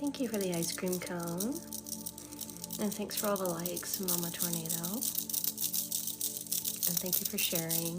Thank you for the ice cream cone. And thanks for all the likes, Mama Tornado. And thank you for sharing.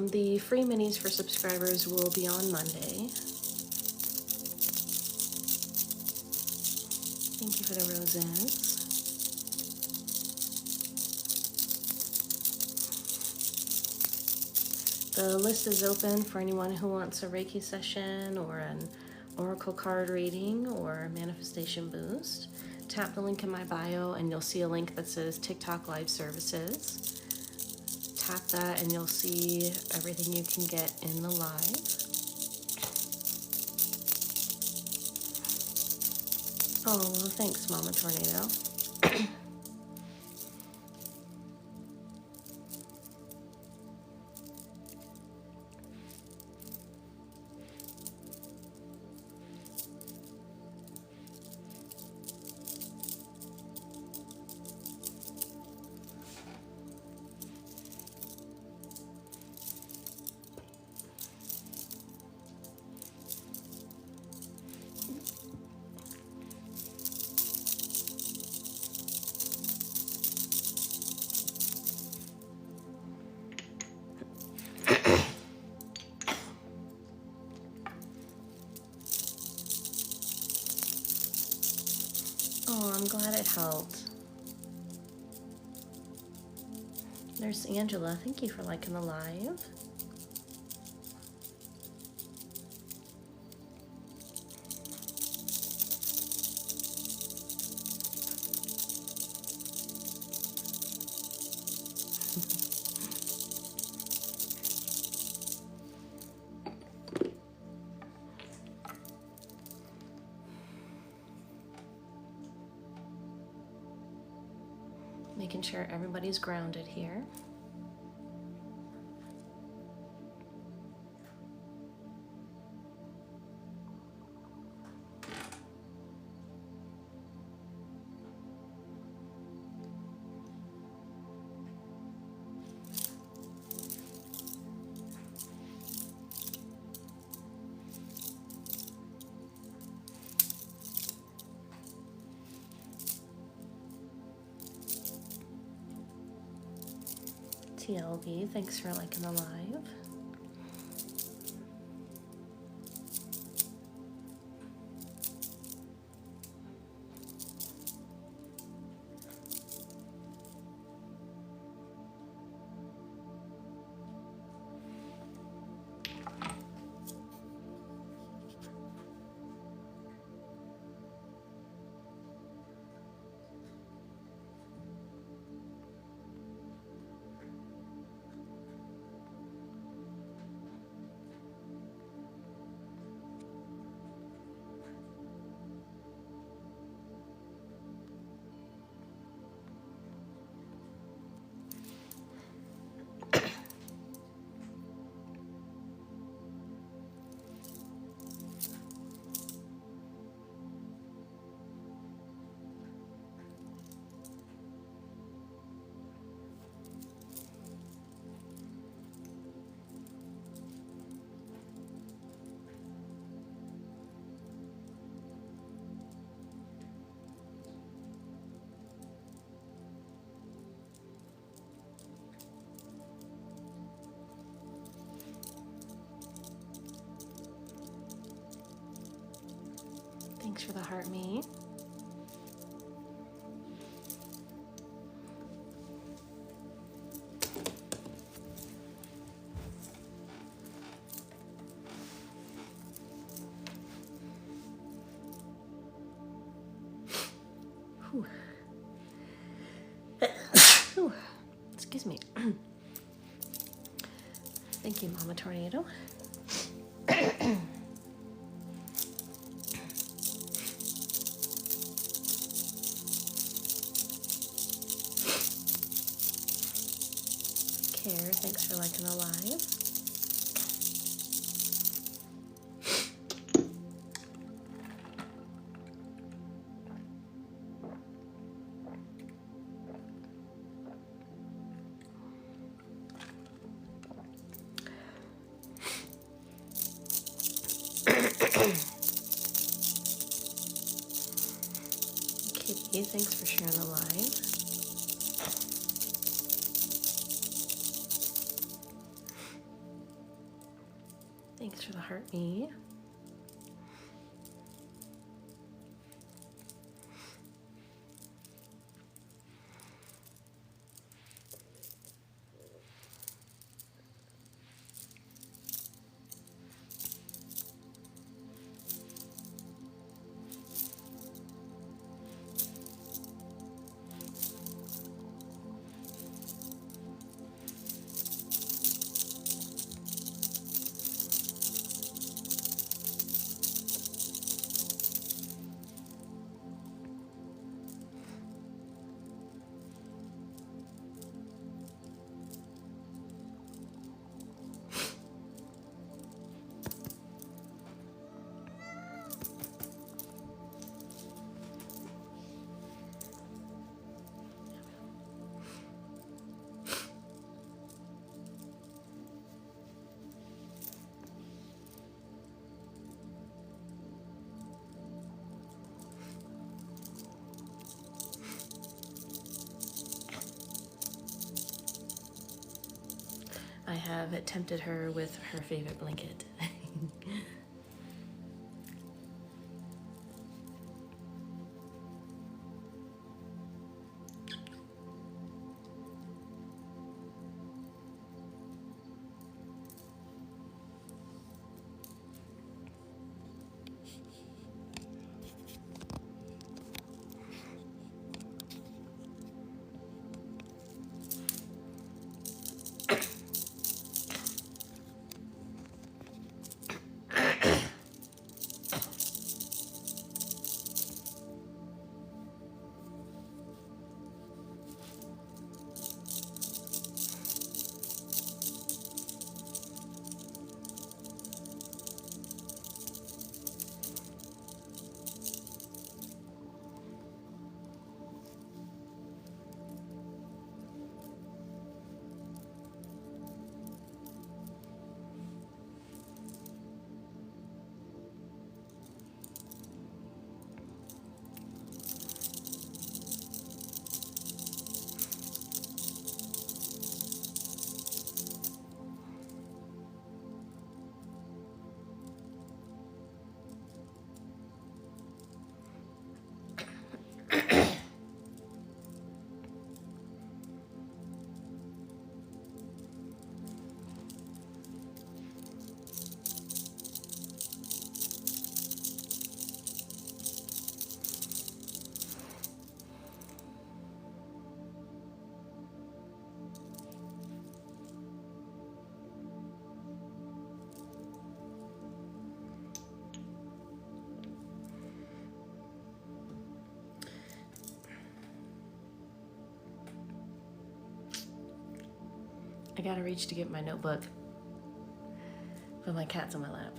The free minis for subscribers will be on Monday. Thank you for the roses. The list is open for anyone who wants a Reiki session or an Oracle card reading or a manifestation boost. Tap the link in my bio and you'll see a link that says TikTok Live Services. Tap that and you'll see everything you can get in the live. Oh, well, thanks, Mama Tornado. Oh, I'm glad it helped. There's Angela. Thank you for liking the live. Making sure everybody's grounded here. TLB, thanks for liking the live. Thanks for the heart me. Whew. Whew. Excuse me. Thank you, Mama Tornado. Care, thanks for liking the live. Kitty, thanks for sharing the live. Thanks for the heart me. I have tempted her with her favorite blanket. I gotta reach to get my notebook, but my cat's on my lap.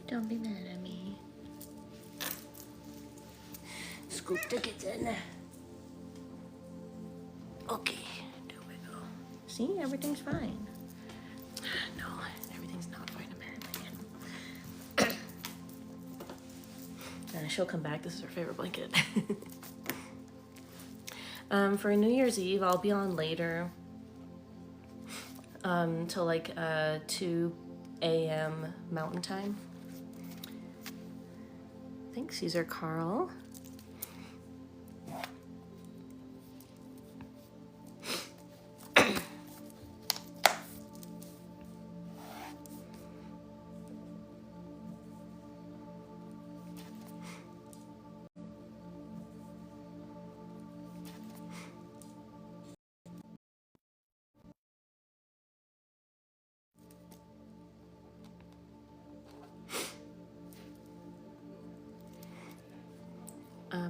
Don't be mad at me. Scoop the kitten. Okay, there we go. See, everything's fine. No, everything's not fine apparently. She'll come back. This is her favorite blanket. For New Year's Eve, I'll be on later till like 2 a.m. Mountain Time. Thanks, user Carl.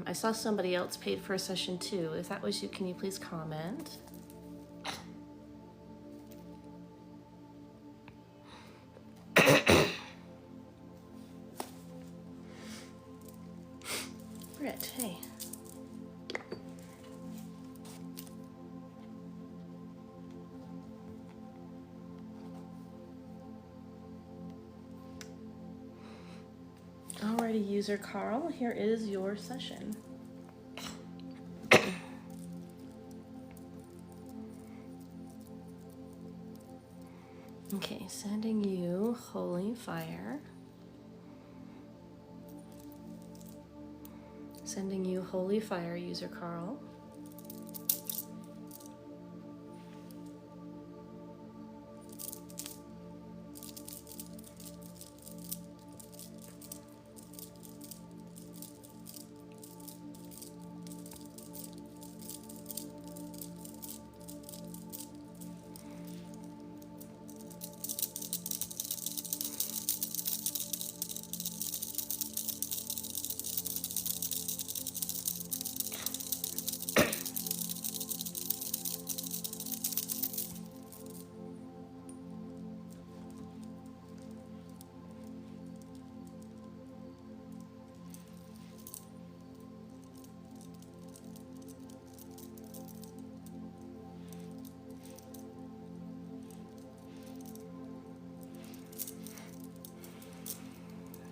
I saw somebody else paid for a session too. If that was you, can you please comment? Britt, hey. Alrighty, user Carl, here is your session. Okay, sending you holy fire. Sending you holy fire, user Carl.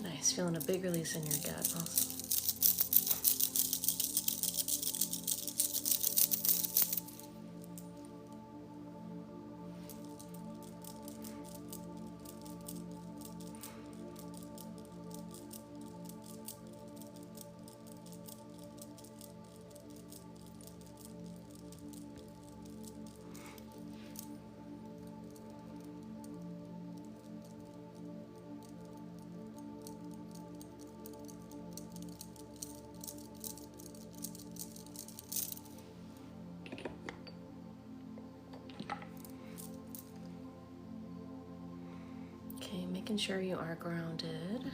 Nice, feeling a big release in your gut. Awesome. Okay, making sure you are grounded.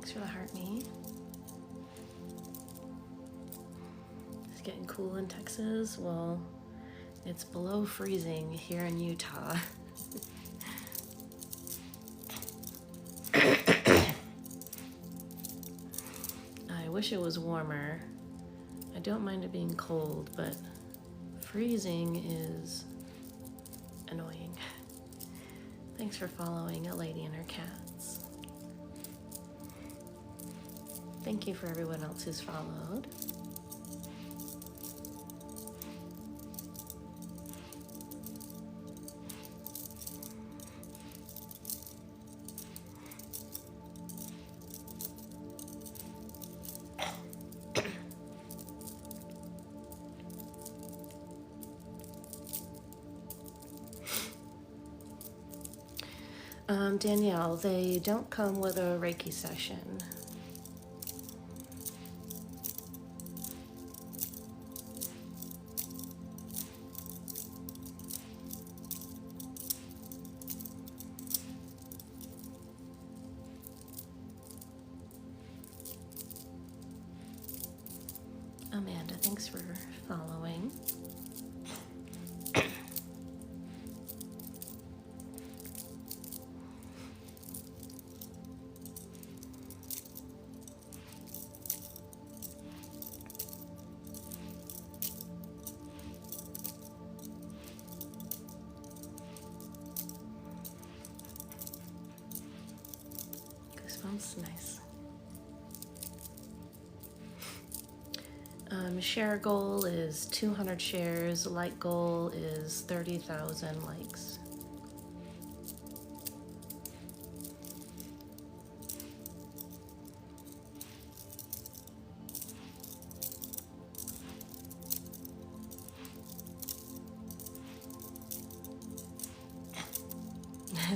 Thanks for the heart, me. It's getting cool in Texas. Well, it's below freezing here in Utah. I wish it was warmer. I don't mind it being cold, but freezing is annoying. Thanks for following A Lady and Her Cats. Thank you for everyone else who's followed. Danielle, they don't come with a Reiki session. Amanda, thanks for following. Goosebumps, nice. Share goal is 200 shares. Like goal is 30,000 likes.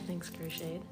Thanks, Crocheted.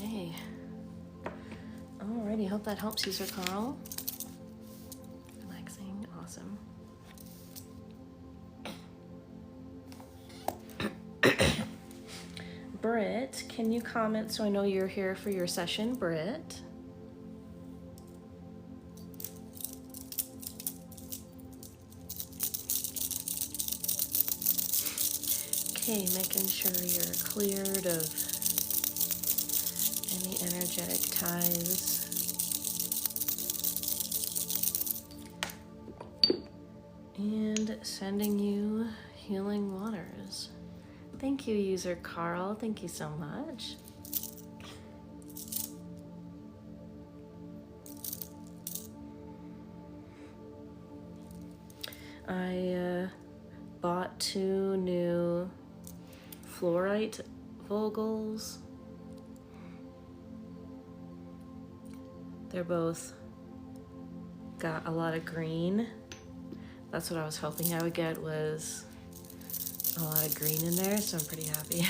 Okay. Alrighty, hope that helps you, Sir Carl. Relaxing, awesome. Britt, can you comment so I know you're here for your session, Britt? Okay, making sure you're cleared of any energetic ties. And sending you healing waters. Thank you, user Carl. Thank you so much. I bought 2 new fluorite Vogels. They're both got a lot of green. That's what I was hoping I would get, was a lot of green in there, so I'm pretty happy.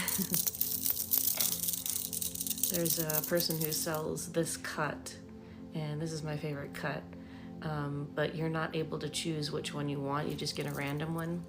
There's a person who sells this cut, and this is my favorite cut, but you're not able to choose which one you want. You just get a random one.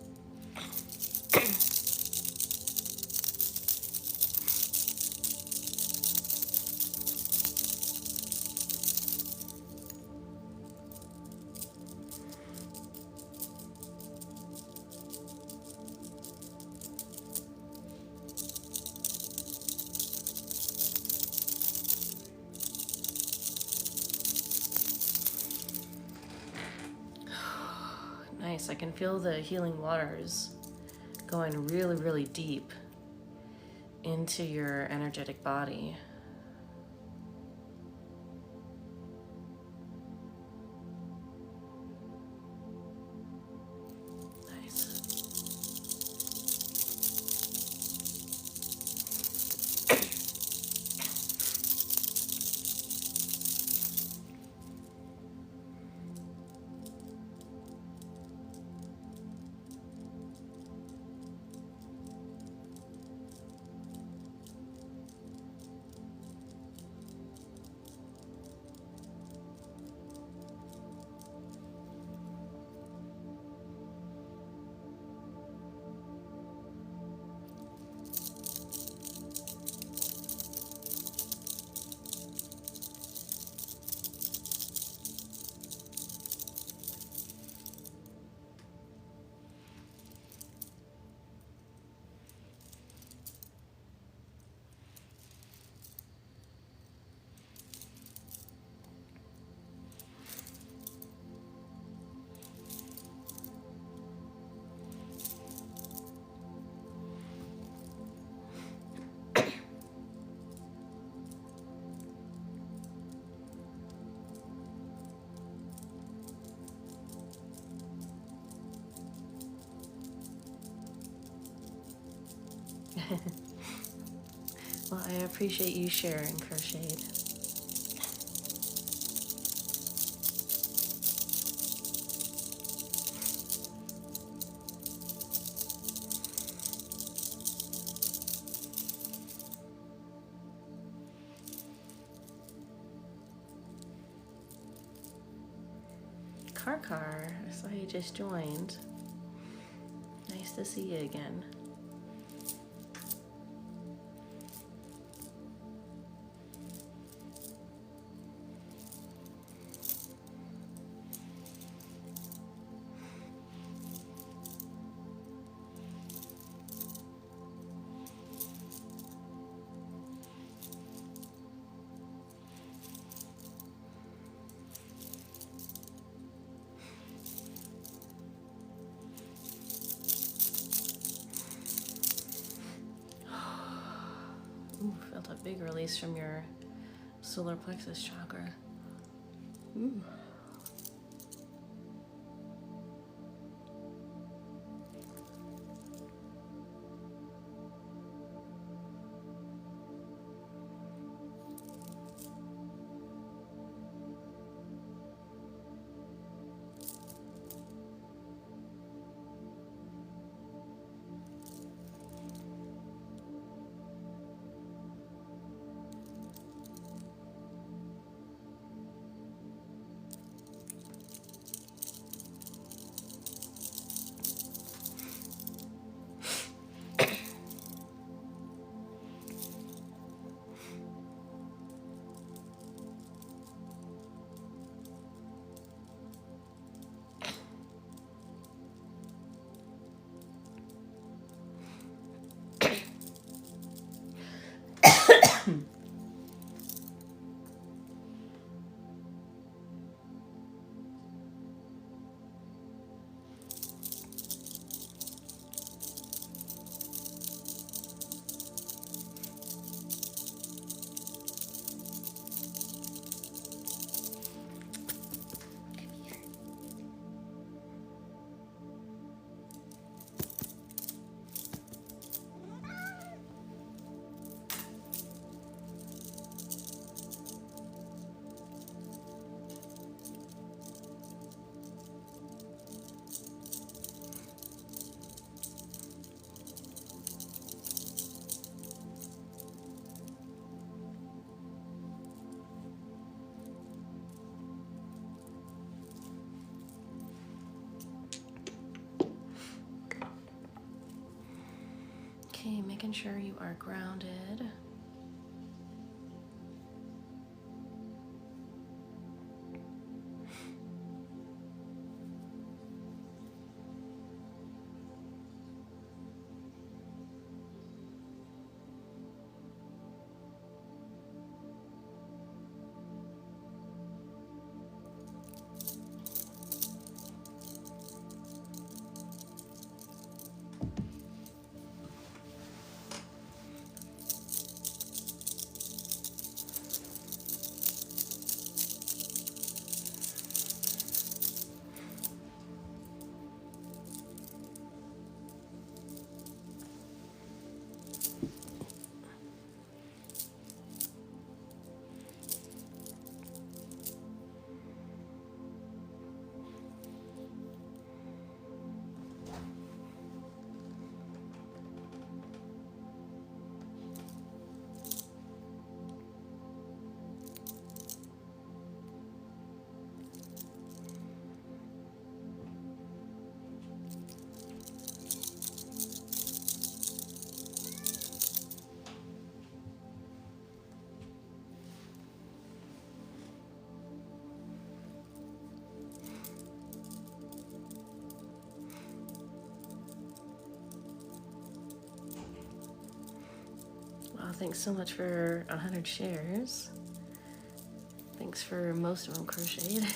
nice. I can feel the healing waters going really, really deep into your energetic body. Well, I appreciate you sharing, Crocheted. Karkar, I saw you just joined. Nice to see you again. Ooh, felt a big release from your solar plexus chakra. Ooh. Okay, making sure you are grounded. thanks so much for 100 shares. Thanks for most of them crocheted.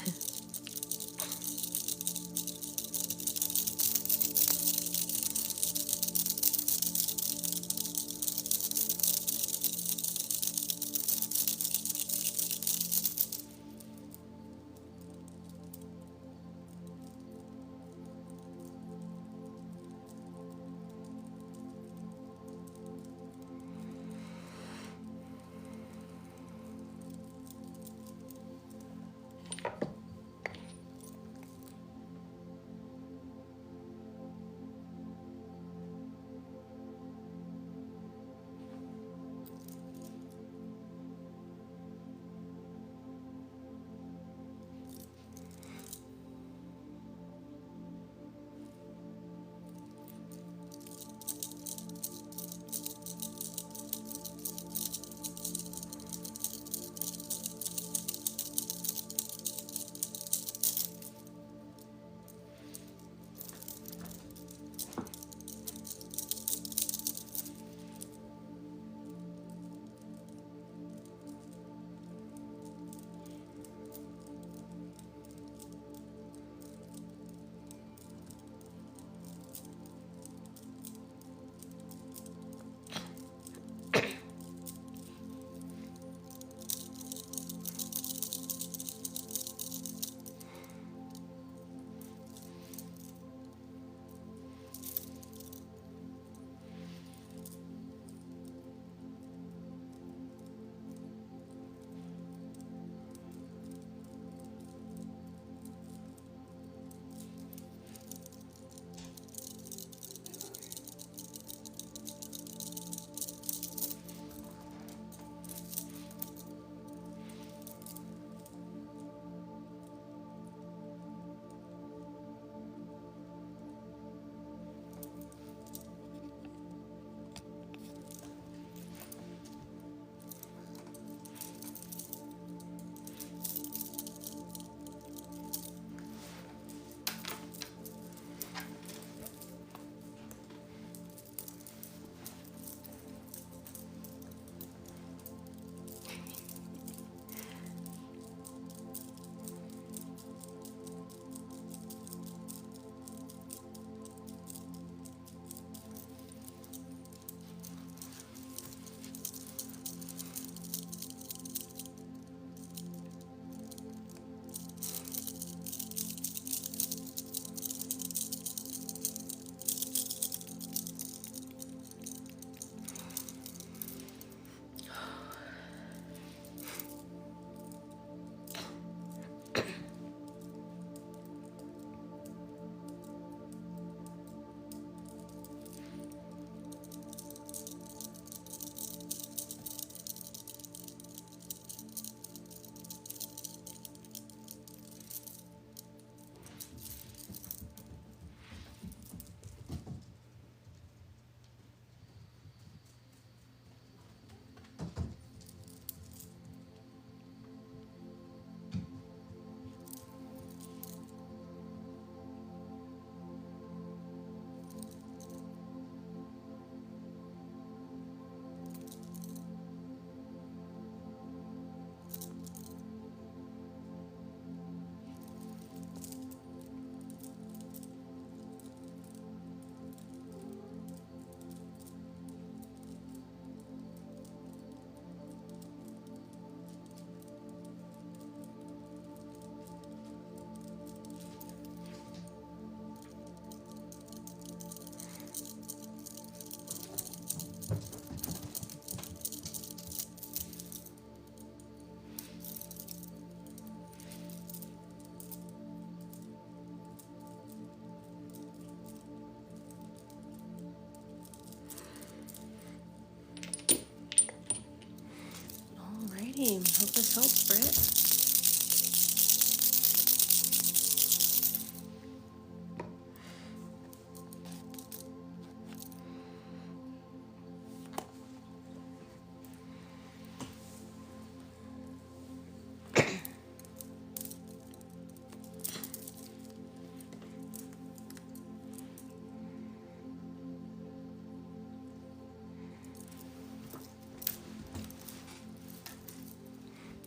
Alrighty, hope this helps, Britt.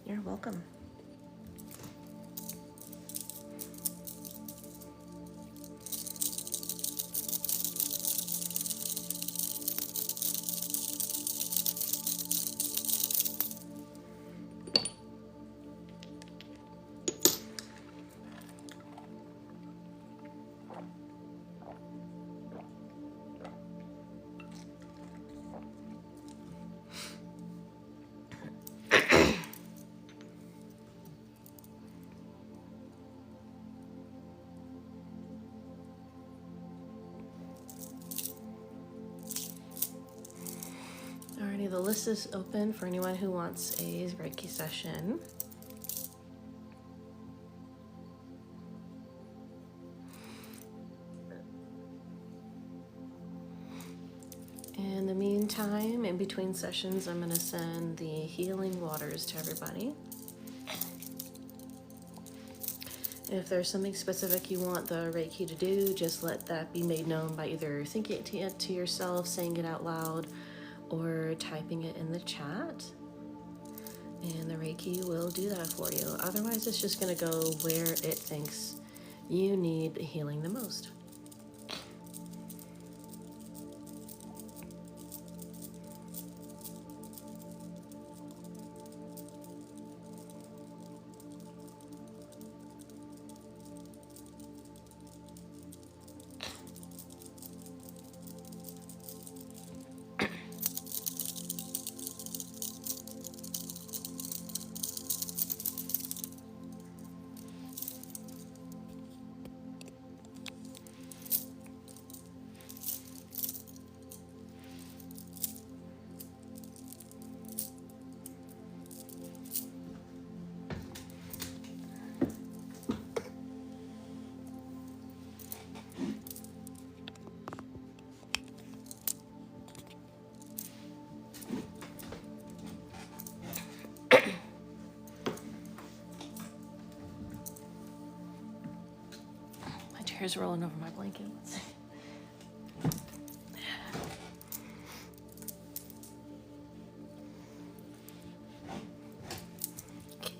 You're welcome. Alrighty, the list is open for anyone who wants a Reiki session. In the meantime, in between sessions, I'm going to send the healing waters to everybody. If there's something specific you want the Reiki to do, just let that be made known by either thinking it to yourself, saying it out loud, or typing it in the chat. And the Reiki will do that for you. Otherwise, it's just going to go where it thinks you need healing the most. Hair's rolling over my blanket. Let's see. Okay.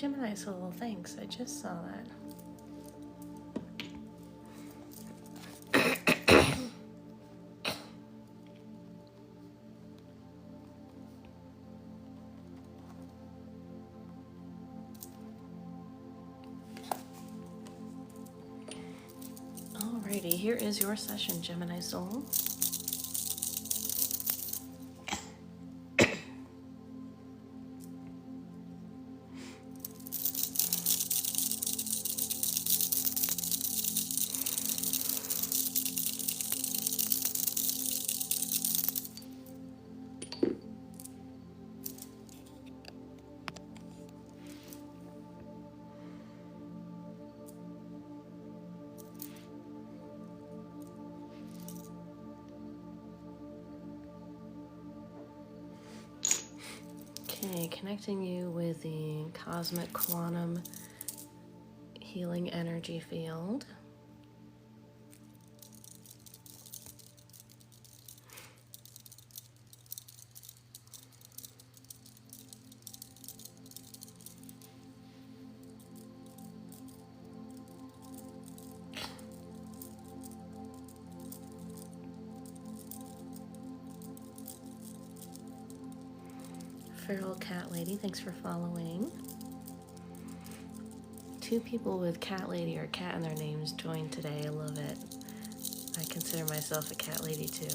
Gemini Soul, thanks. I just saw that. Alrighty, here is your session, Gemini Soul. Okay, connecting you with the cosmic quantum healing energy field. Feral Cat Lady, thanks for following. 2 people with Cat Lady or cat in their names joined today. I love it. I consider myself a cat lady too.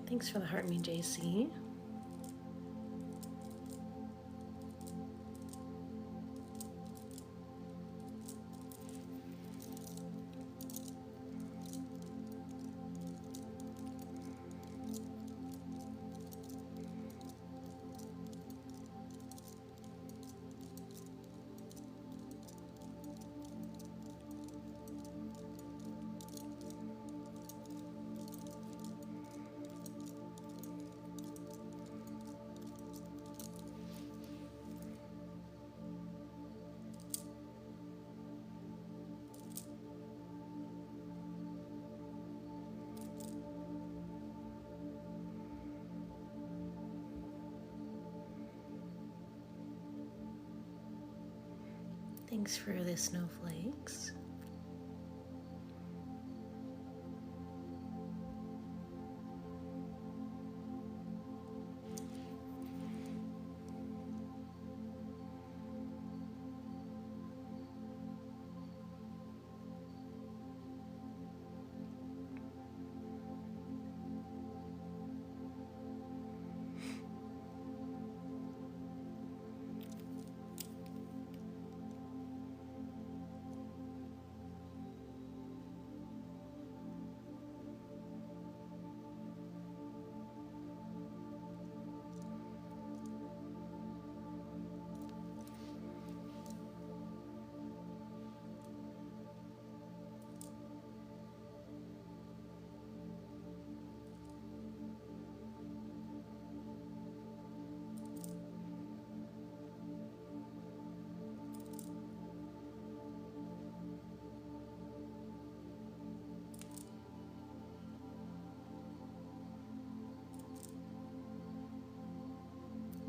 Thanks for the heart, me, JC. Thanks for the snowflakes.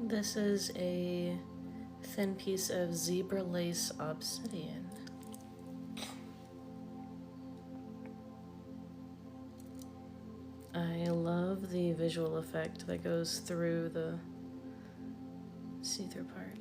This is a thin piece of zebra lace obsidian. I love the visual effect that goes through the see-through part.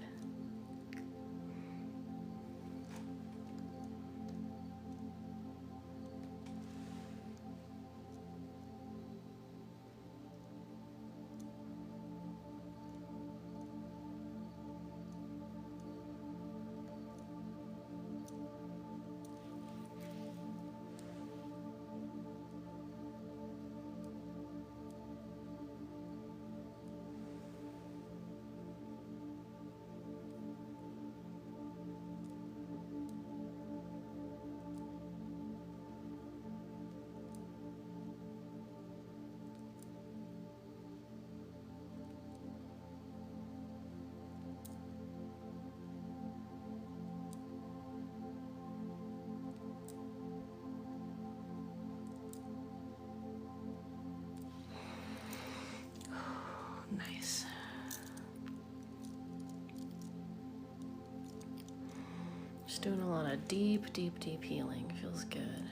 Nice. Just doing a lot of deep, deep, deep healing. Feels good.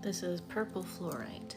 This is purple fluorite.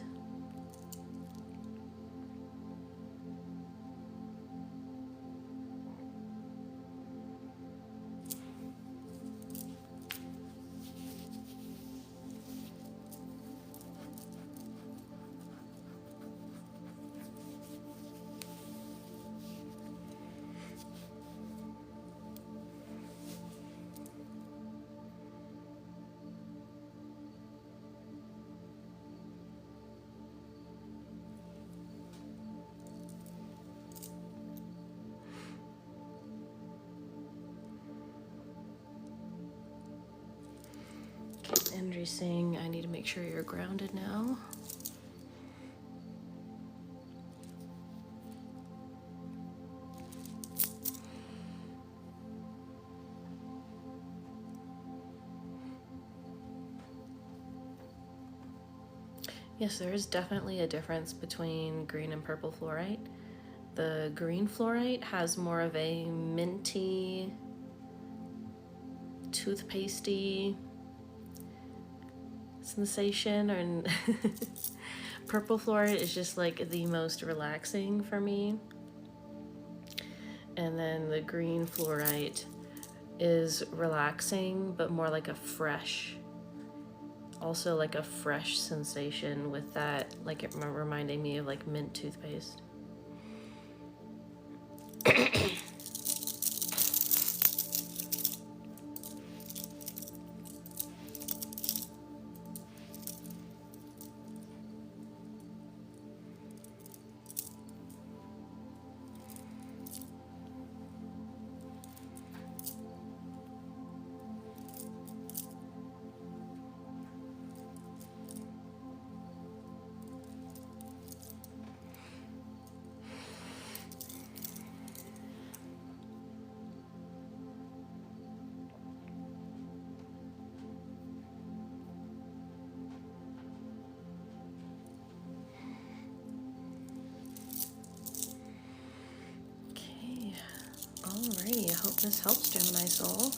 Energy saying I need to make sure you're grounded now. Yes, there is definitely a difference between green and purple fluorite. The green fluorite has more of a minty, toothpastey sensation, and purple fluorite is just like the most relaxing for me. And then the green fluorite is relaxing, but more like a fresh, also like a fresh sensation with that, like it reminding me of like mint toothpaste. Alrighty, I hope this helps, Gemini soul.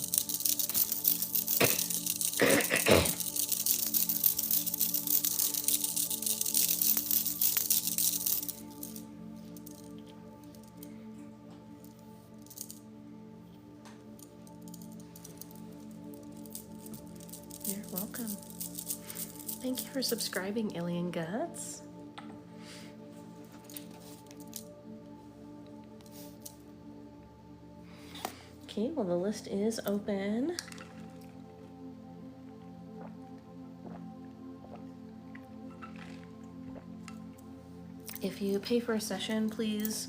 You're welcome. Thank you for subscribing, Alien Guts. Okay, well, the list is open. If you pay for a session, please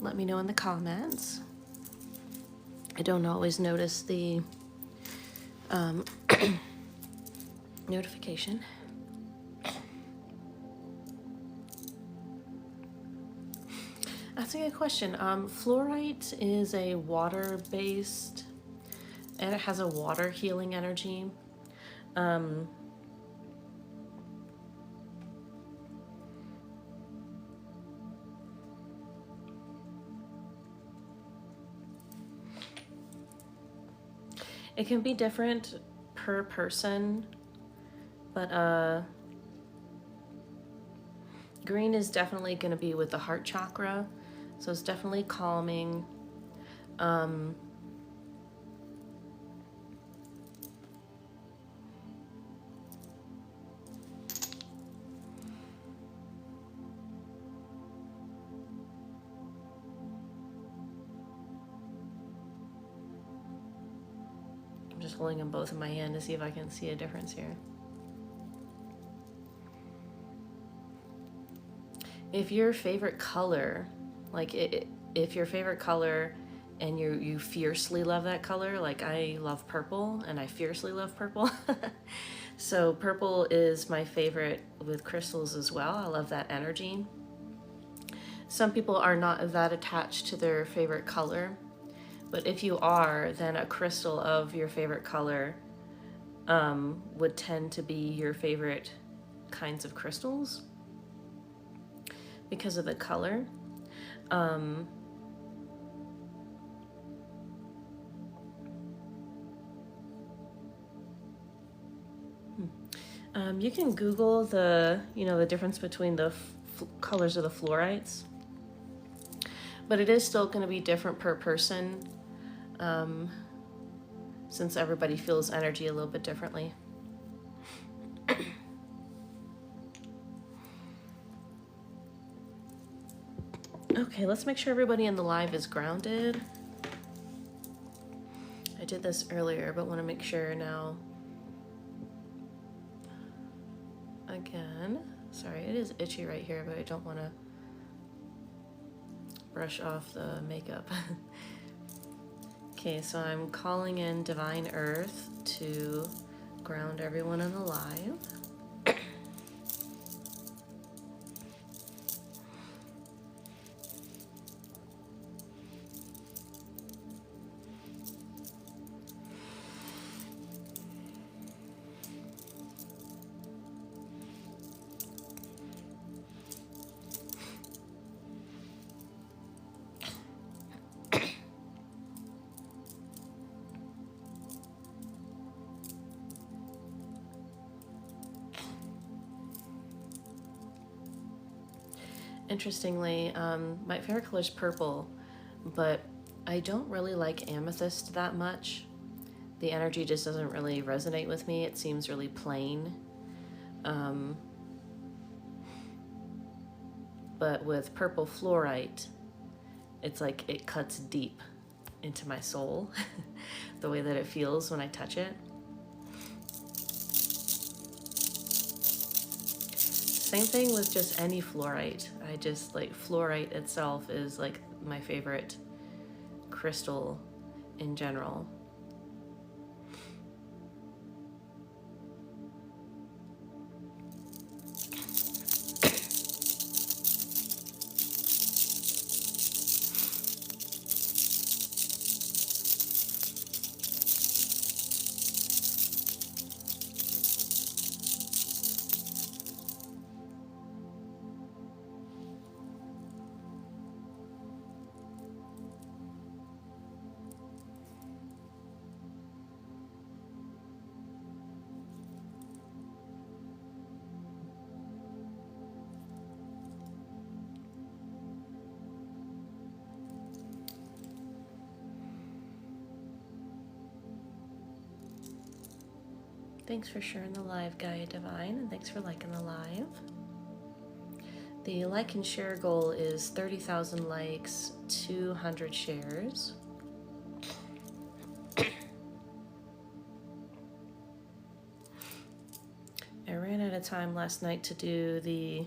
let me know in the comments. I don't always notice the notification. That's a good question. Fluorite is a water-based, and it has a water healing energy. It can be different per person, but green is definitely going to be with the heart chakra, so it's definitely calming. I'm just holding them both in my hand to see if I can see a difference here. If your favorite color, like if your favorite color and you fiercely love that color, like I love purple and I fiercely love purple. So purple is my favorite with crystals as well. I love that energy. Some people are not that attached to their favorite color, but if you are, then a crystal of your favorite color would tend to be your favorite kinds of crystals because of the color. You can Google the difference between the colors of the fluorites, but it is still going to be different per person, since everybody feels energy a little bit differently. Okay, let's make sure everybody in the live is grounded. I did this earlier, but want to make sure now. Again, sorry, it is itchy right here, but I don't want to brush off the makeup. Okay, so I'm calling in Divine Earth to Ground everyone in the live. Interestingly, my favorite color is purple, but I don't really like amethyst that much. The energy just doesn't really resonate with me. It seems really plain. But with purple fluorite, it's like it cuts deep into my soul, the way that it feels when I touch it. Same thing with just any fluorite. I just like fluorite itself is like my favorite crystal in general. Thanks for sharing the live, Gaia Divine, and thanks for liking the live. The like and share goal is 30,000 likes, 200 shares. I ran out of time last night to do the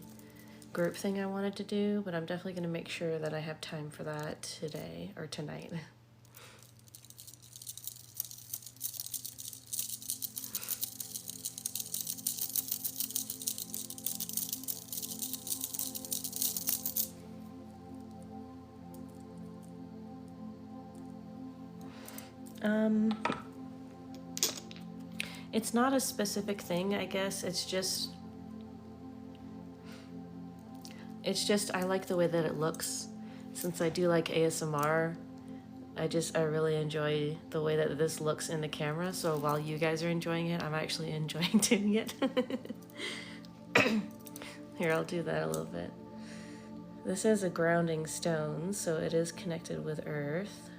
group thing I wanted to do, but I'm definitely going to make sure that I have time for that today or tonight. It's not a specific thing, I guess. It's just I like the way that it looks. Since I do like ASMR, I really enjoy the way that this looks in the camera. So while you guys are enjoying it, I'm actually enjoying doing it. Here, I'll do that a little bit. This is a grounding stone, so it is connected with earth.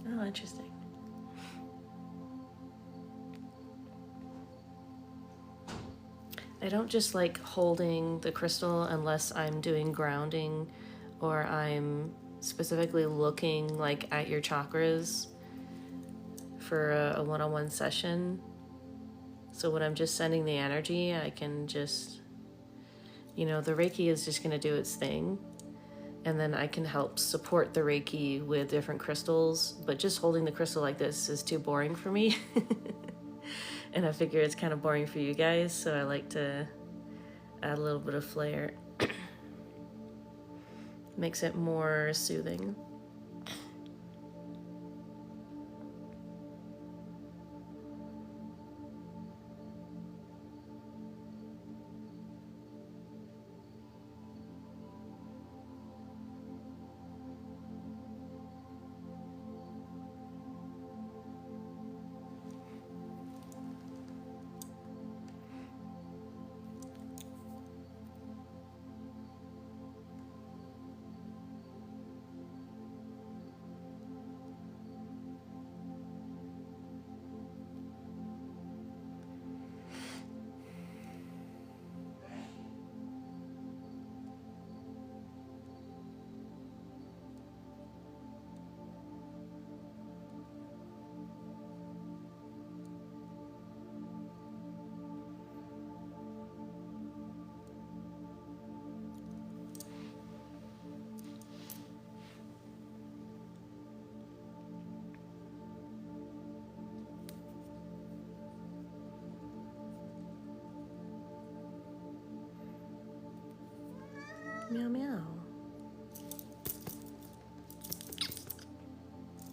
Oh, interesting. I don't just like holding the crystal unless I'm doing grounding or I'm specifically looking like at your chakras for a one-on-one session. So when I'm just sending the energy, I can just, the Reiki is just going to do its thing. And then I can help support the Reiki with different crystals, but just holding the crystal like this is too boring for me. And I figure it's kind of boring for you guys, so I like to add a little bit of flair. Makes it more soothing.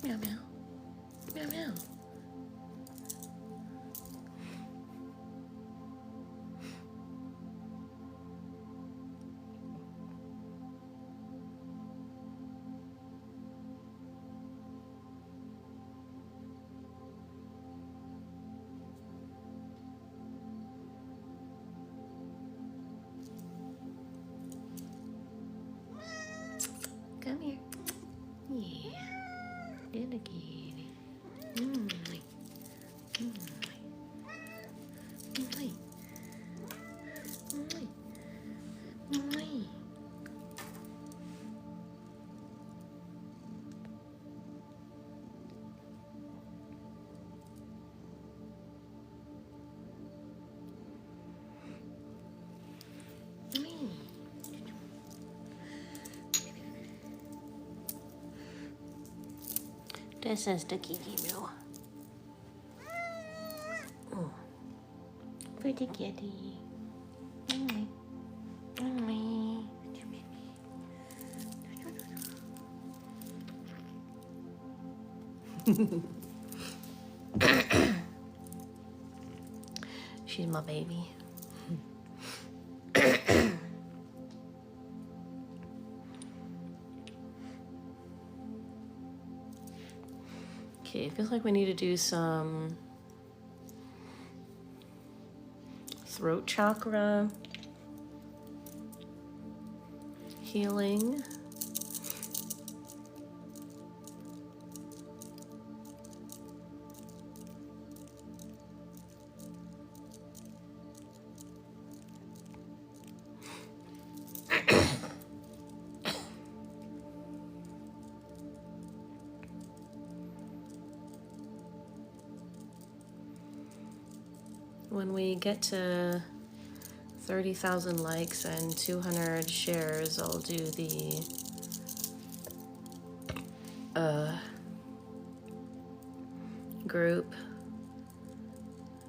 Meow meow. Meow meow. Come here. Yeah. Little kitty. Mm. Mm. Mm. Mm. Mm. This is the kitty meow. Oh, pretty kitty. Mm. Mm. She's my baby. Okay, feels like we need to do some throat chakra healing. When we get to 30,000 likes and 200 shares, I'll do the group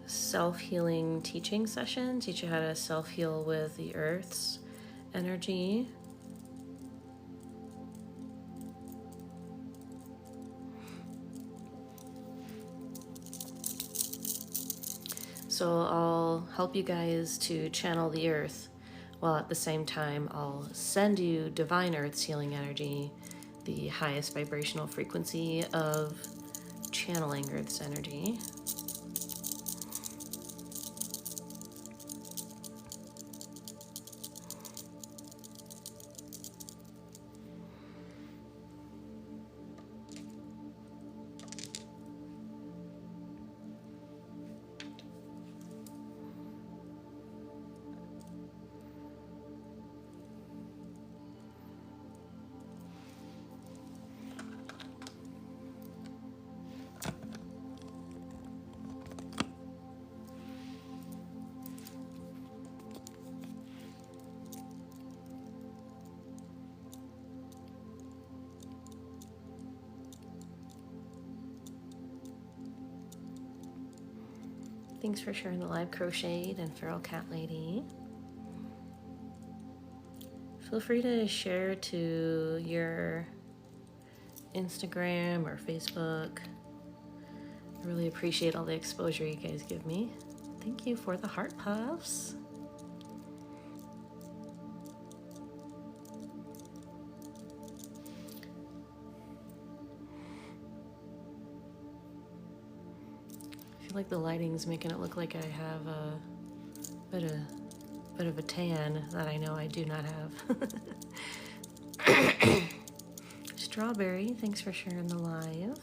self-healing teaching session. Teach you how to self-heal with the Earth's energy. So I'll help you guys to channel the Earth, while at the same time I'll send you Divine Earth's healing energy, the highest vibrational frequency of channeling Earth's energy. Thanks for sharing the live, Crocheted and Feral Cat Lady. Feel free to share to your Instagram or Facebook. I really appreciate all the exposure you guys give me. Thank you for the heart puffs. I feel like the lighting's making it look like I have a bit of a tan that I know I do not have. Strawberry, thanks for sharing the live.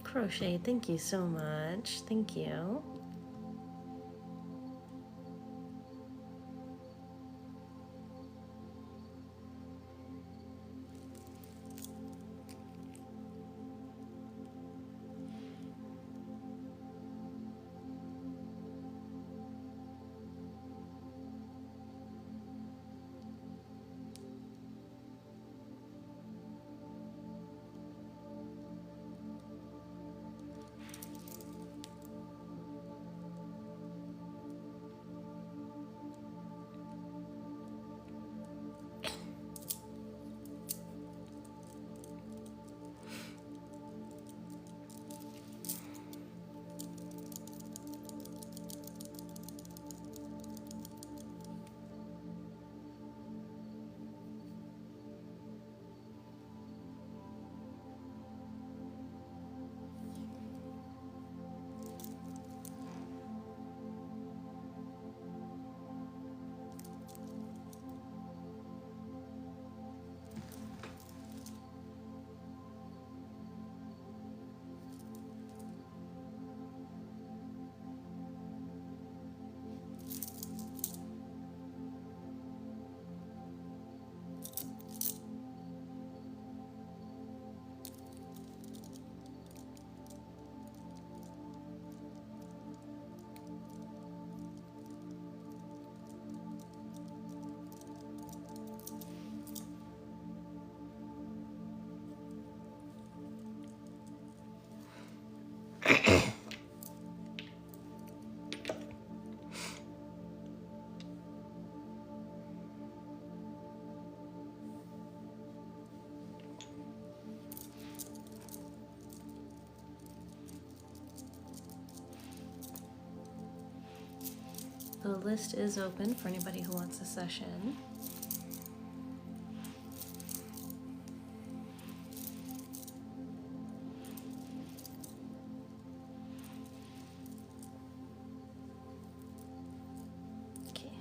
Crochet, thank you so much. Thank you. The list is open for anybody who wants a session. Okay.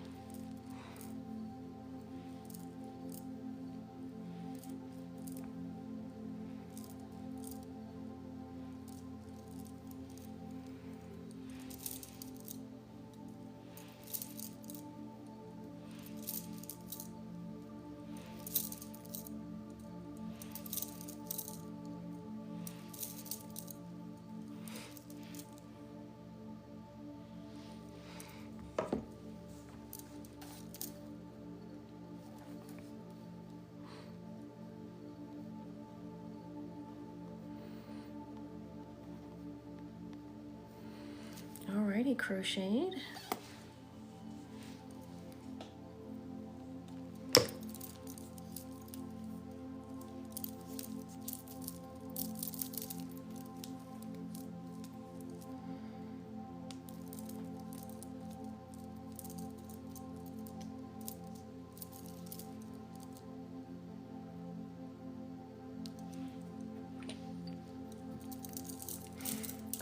Alrighty, crocheted.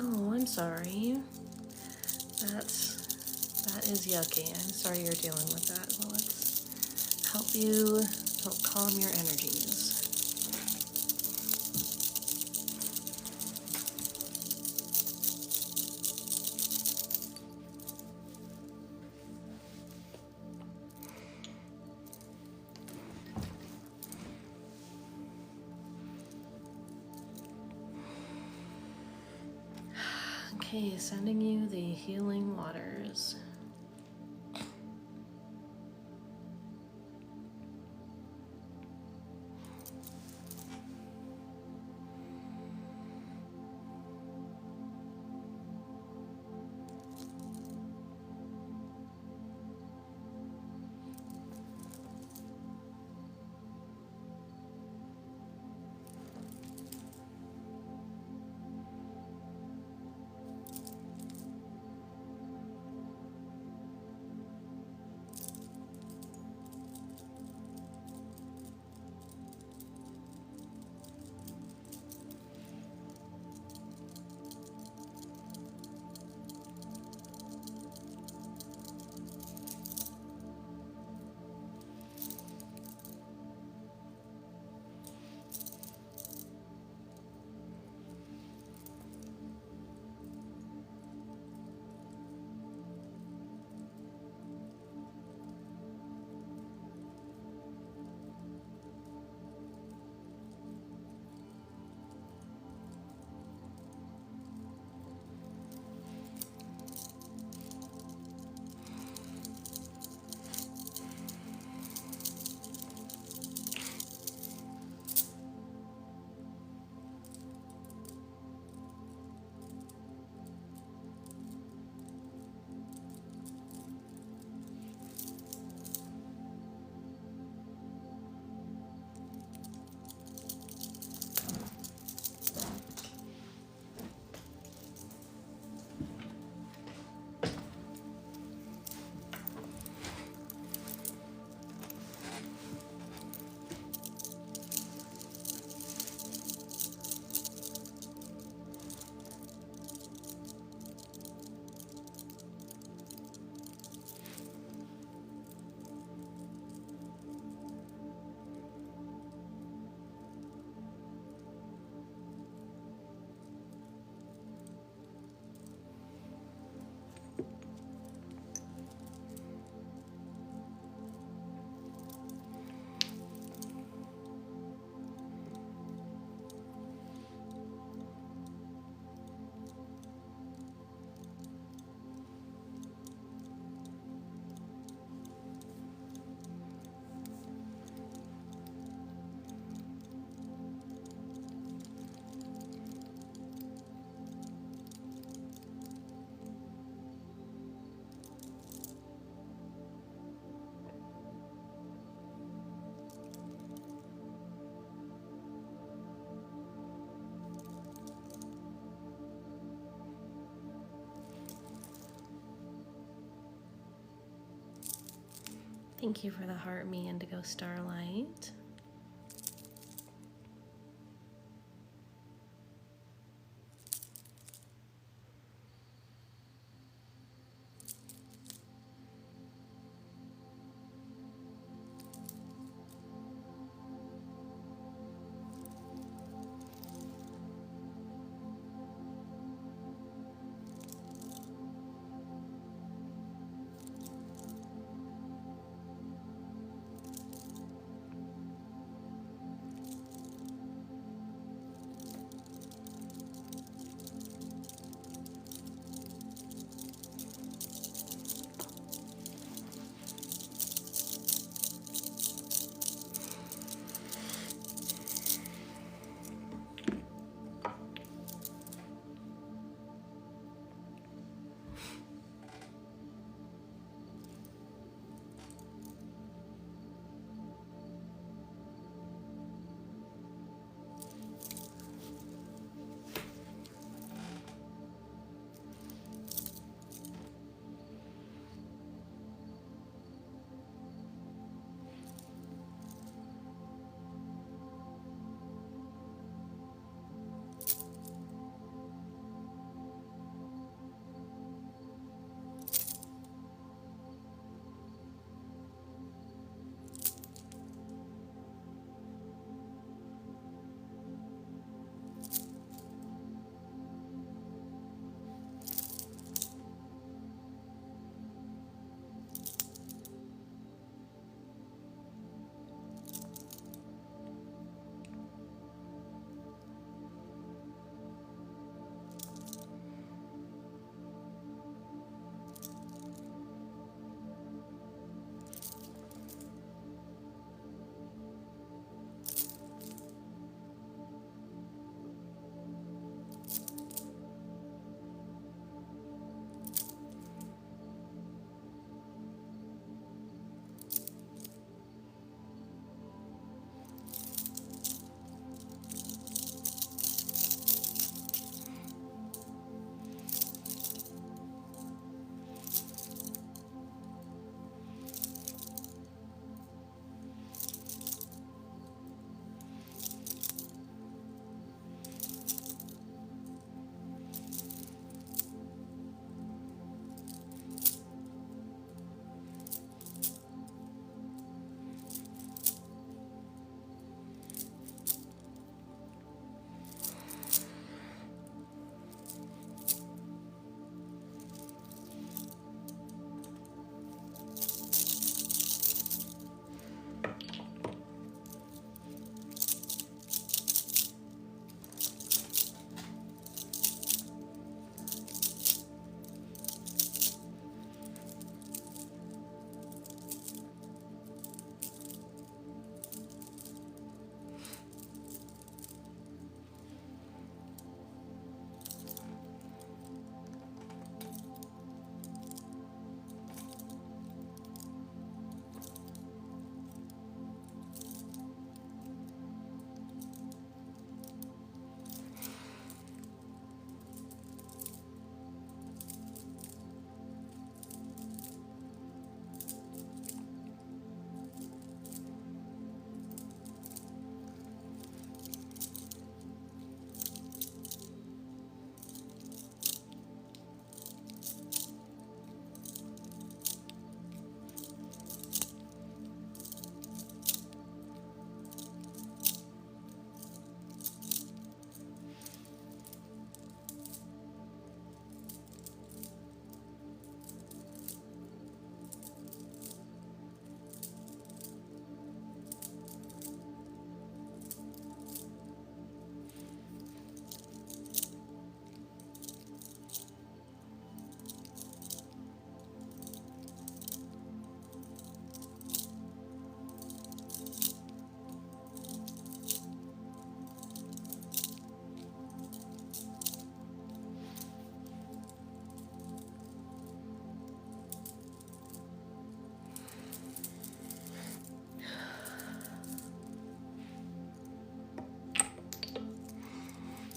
Oh, I'm sorry. That is yucky. I'm sorry you're dealing with that. Well, let's help calm your energies. Okay, sending you the healing waters. Thank you for the heart, me indigo starlight.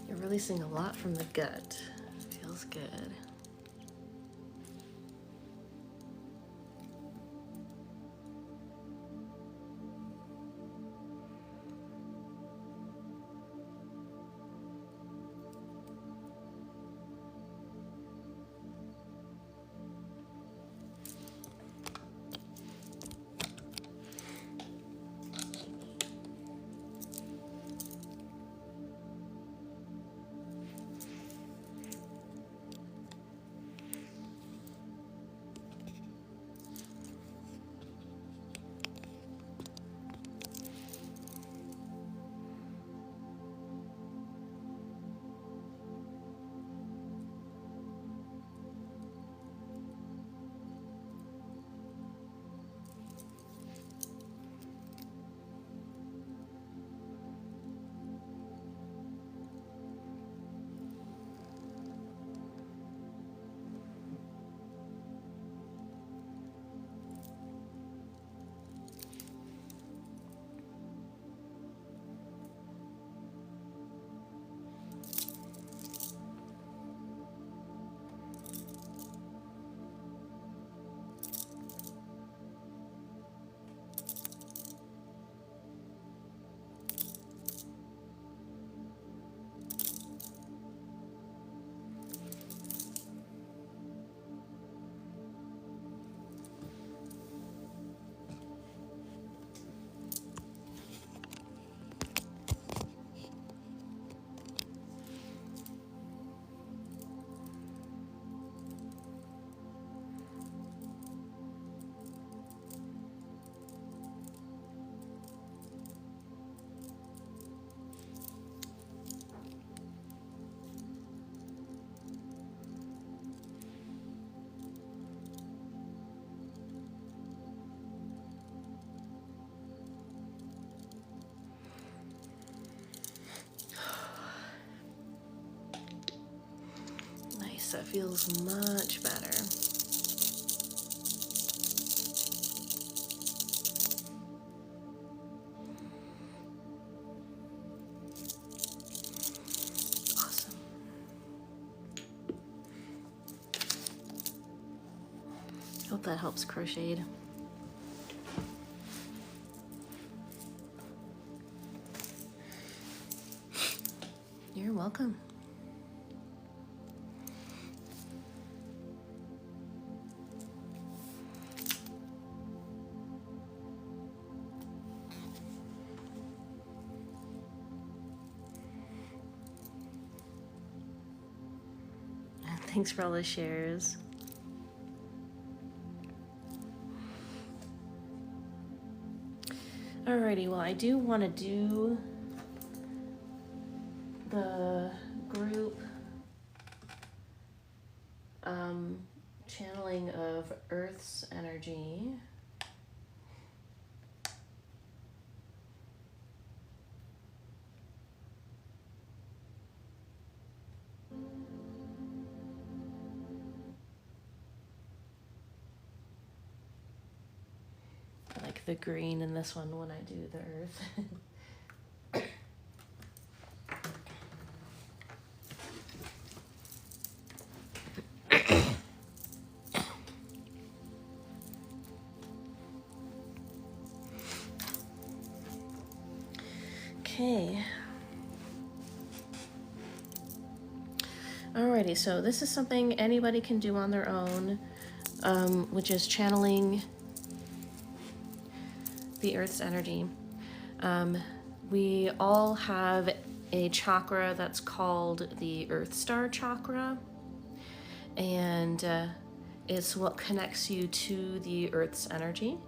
You're releasing a lot from the gut. Feels good. Nice, that feels much better. Awesome. Hope that helps, Crocheted. You're welcome. Thanks for all the shares. Alrighty, well, I do want to do the group channeling of Earth's energy. I like the green in this one when I do the Earth. Okay. Alrighty, so this is something anybody can do on their own, which is channeling the Earth's energy. We all have a chakra that's called the Earth Star chakra, and it's what connects you to the Earth's energy,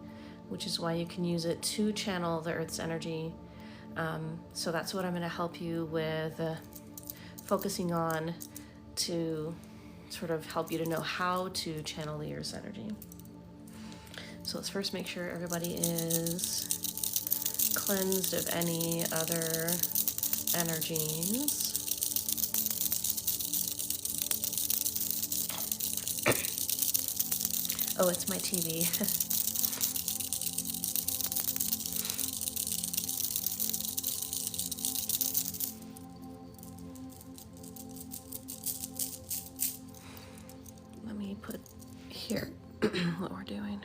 which is why you can use it to channel the Earth's energy. So that's what I'm going to help you with focusing on, to sort of help you to know how to channel the Earth's energy. So let's first make sure everybody is cleansed of any other energies. Oh, it's my TV. Let me put here what we're doing.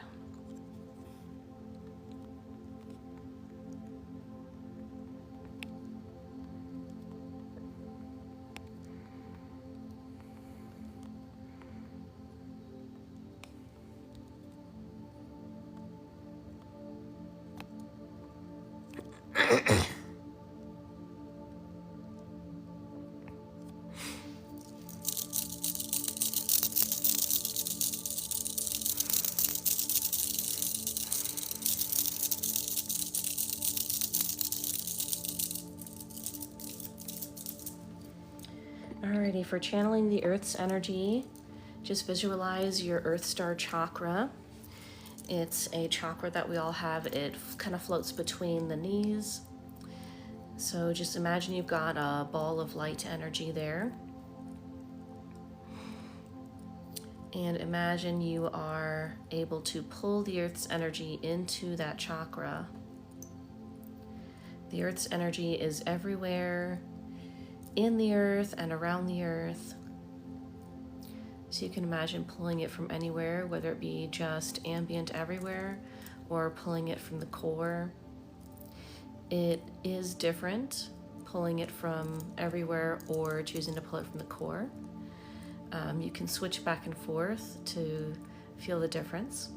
Alrighty, for channeling the Earth's energy, just visualize your Earth Star chakra. It's a chakra that we all have. It kind of floats between the knees. So just imagine you've got a ball of light energy there. And imagine you are able to pull the Earth's energy into that chakra. The Earth's energy is everywhere in the Earth and around the Earth. So you can imagine pulling it from anywhere, whether it be just ambient everywhere or pulling it from the core. It is different pulling it from everywhere or choosing to pull it from the core. You can switch back and forth to feel the difference.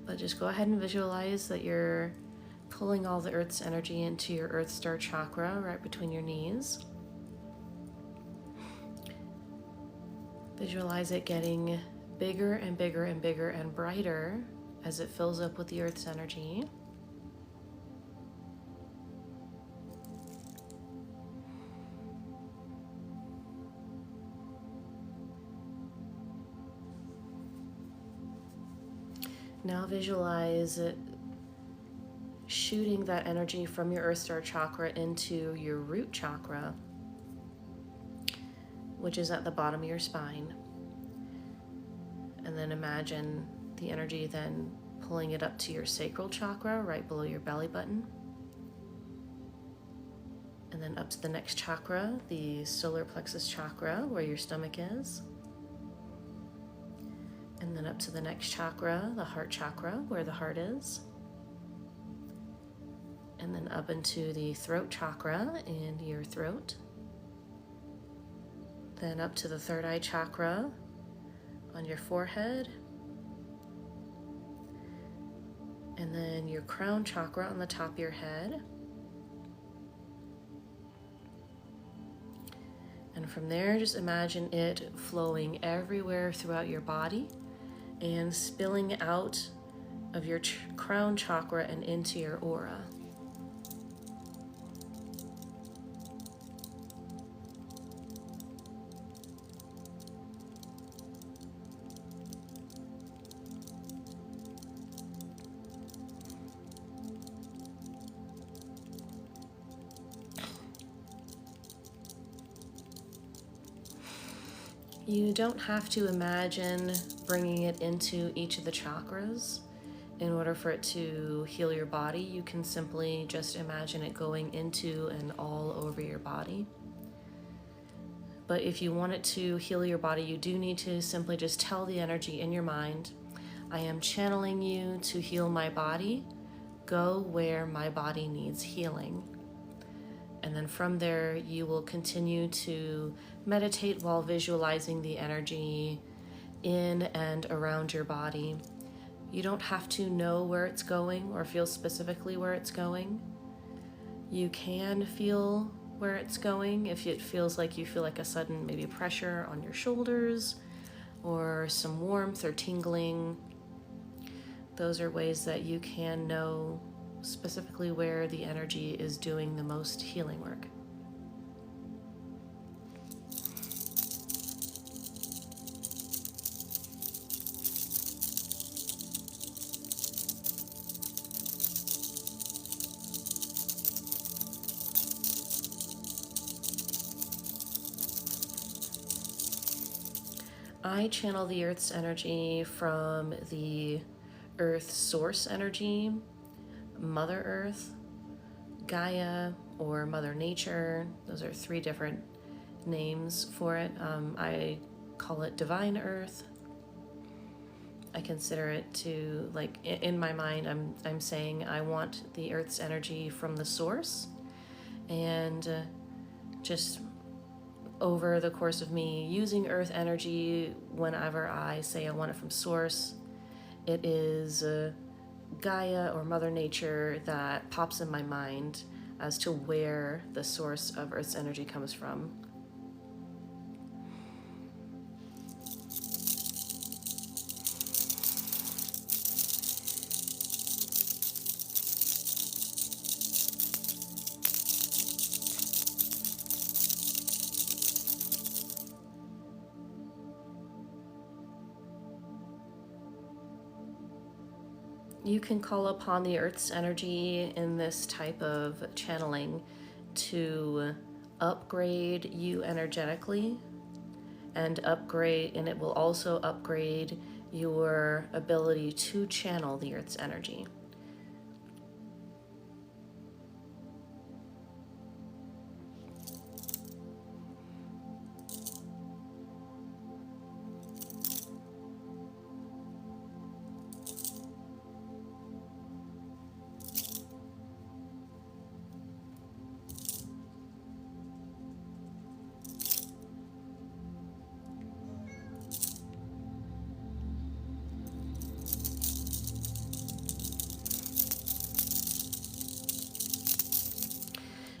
But just go ahead and visualize that you're pulling all the Earth's energy into your Earth Star chakra right between your knees. Visualize it getting bigger and bigger and bigger and brighter as it fills up with the Earth's energy. Now visualize it shooting that energy from your Earth Star chakra into your root chakra, which is at the bottom of your spine. And then imagine the energy then pulling it up to your sacral chakra right below your belly button. And then up to the next chakra, the solar plexus chakra, where your stomach is. And then up to the next chakra, the heart chakra, where the heart is. And then up into the throat chakra and your throat. Then up to the third eye chakra on your forehead. And then your crown chakra on the top of your head. And from there, just imagine it flowing everywhere throughout your body and spilling out of your crown chakra and into your aura. You don't have to imagine bringing it into each of the chakras in order for it to heal your body. You can simply just imagine it going into and all over your body. But if you want it to heal your body, you do need to simply just tell the energy in your mind, I am channeling you to heal my body. Go where my body needs healing. And then from there, you will continue to meditate while visualizing the energy in and around your body. You don't have to know where it's going or feel specifically where it's going. You can feel where it's going if it feels like you feel like a sudden maybe pressure on your shoulders or some warmth or tingling. Those are ways that you can know specifically where the energy is doing the most healing work. I channel the Earth's energy from the Earth source energy, Mother Earth, Gaia, or Mother Nature. Those are three different names for it. I call it Divine Earth. I consider it to, like, in my mind, I'm saying I want the Earth's energy from the source, and just over the course of me using Earth energy, whenever I say I want it from source, it is Gaia or Mother Nature that pops in my mind as to where the source of Earth's energy comes from. You can call upon the Earth's energy in this type of channeling to upgrade you energetically and it will also upgrade your ability to channel the Earth's energy.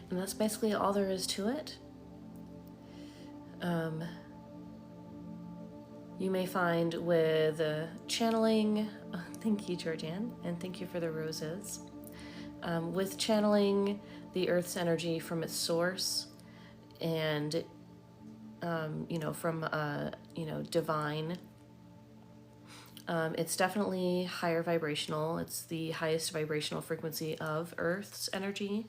And that's basically all there is to it. You may find with channeling, thank you, Georgianne, and thank you for the roses. With channeling the Earth's energy from its source and, from, divine, it's definitely higher vibrational. It's the highest vibrational frequency of Earth's energy.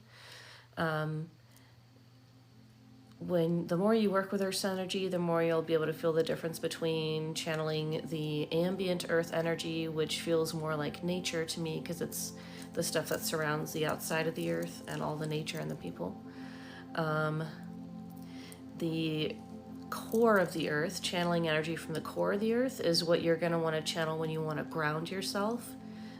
the more you work with Earth's energy, the more you'll be able to feel the difference between channeling the ambient Earth energy, which feels more like nature to me because it's the stuff that surrounds the outside of the Earth and all the nature and the people. The core of the Earth, channeling energy from the core of the Earth, is what you're going to want to channel when you want to ground yourself.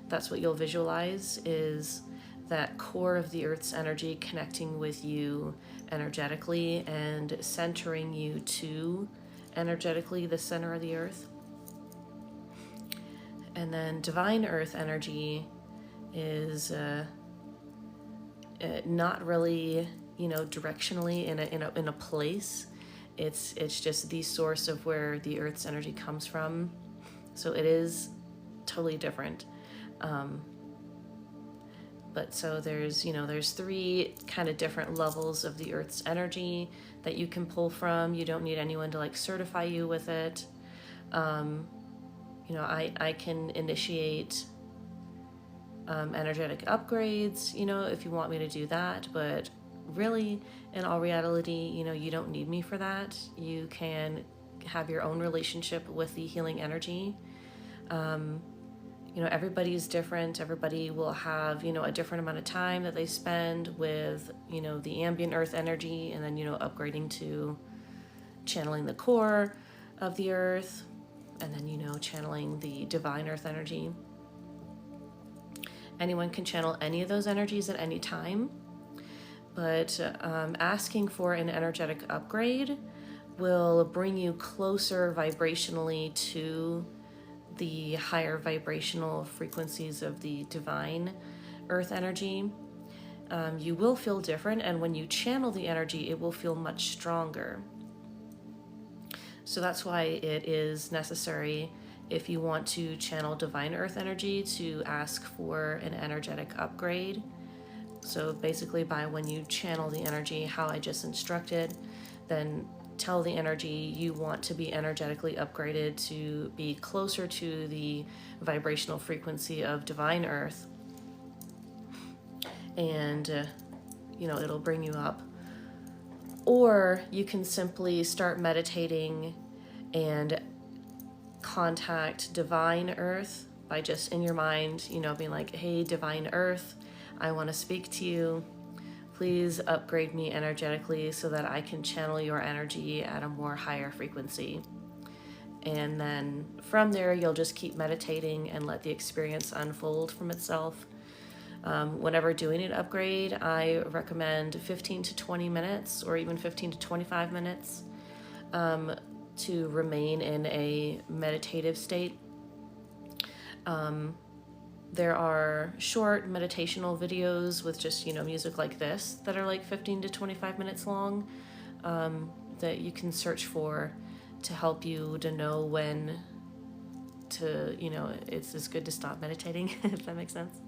That's what you'll visualize, is that core of the Earth's energy connecting with you energetically and centering you to energetically the center of the Earth. And then divine Earth energy is not really, directionally in a place. It's just the source of where the Earth's energy comes from. So it is totally different. But so there's 3 kind of different levels of the Earth's energy that you can pull from. You don't need anyone to certify you with it. I can initiate energetic upgrades, if you want me to do that, but really, in all reality, you don't need me for that. You can have your own relationship with the healing energy. Everybody's different. Everybody will have, a different amount of time that they spend with, the ambient Earth energy, and then, upgrading to channeling the core of the Earth, and then, channeling the divine Earth energy. Anyone can channel any of those energies at any time, but asking for an energetic upgrade will bring you closer vibrationally to the higher vibrational frequencies of the divine Earth energy. You will feel different, and when you channel the energy, it will feel much stronger. So that's why it is necessary, if you want to channel divine Earth energy, to ask for an energetic upgrade. So basically, when you channel the energy how I just instructed, then tell the energy you want to be energetically upgraded to be closer to the vibrational frequency of divine Earth. And, it'll bring you up. Or you can simply start meditating and contact divine Earth by just in your mind, being like, hey, divine Earth, I want to speak to you. Please upgrade me energetically so that I can channel your energy at a more higher frequency. And then from there, you'll just keep meditating and let the experience unfold from itself. Whenever doing an upgrade, I recommend 15 to 20 minutes or even 15 to 25 minutes to remain in a meditative state. There are short meditational videos with just, music like this that are 15 to 25 minutes long that you can search for to help you to know when to, it's good to stop meditating, if that makes sense.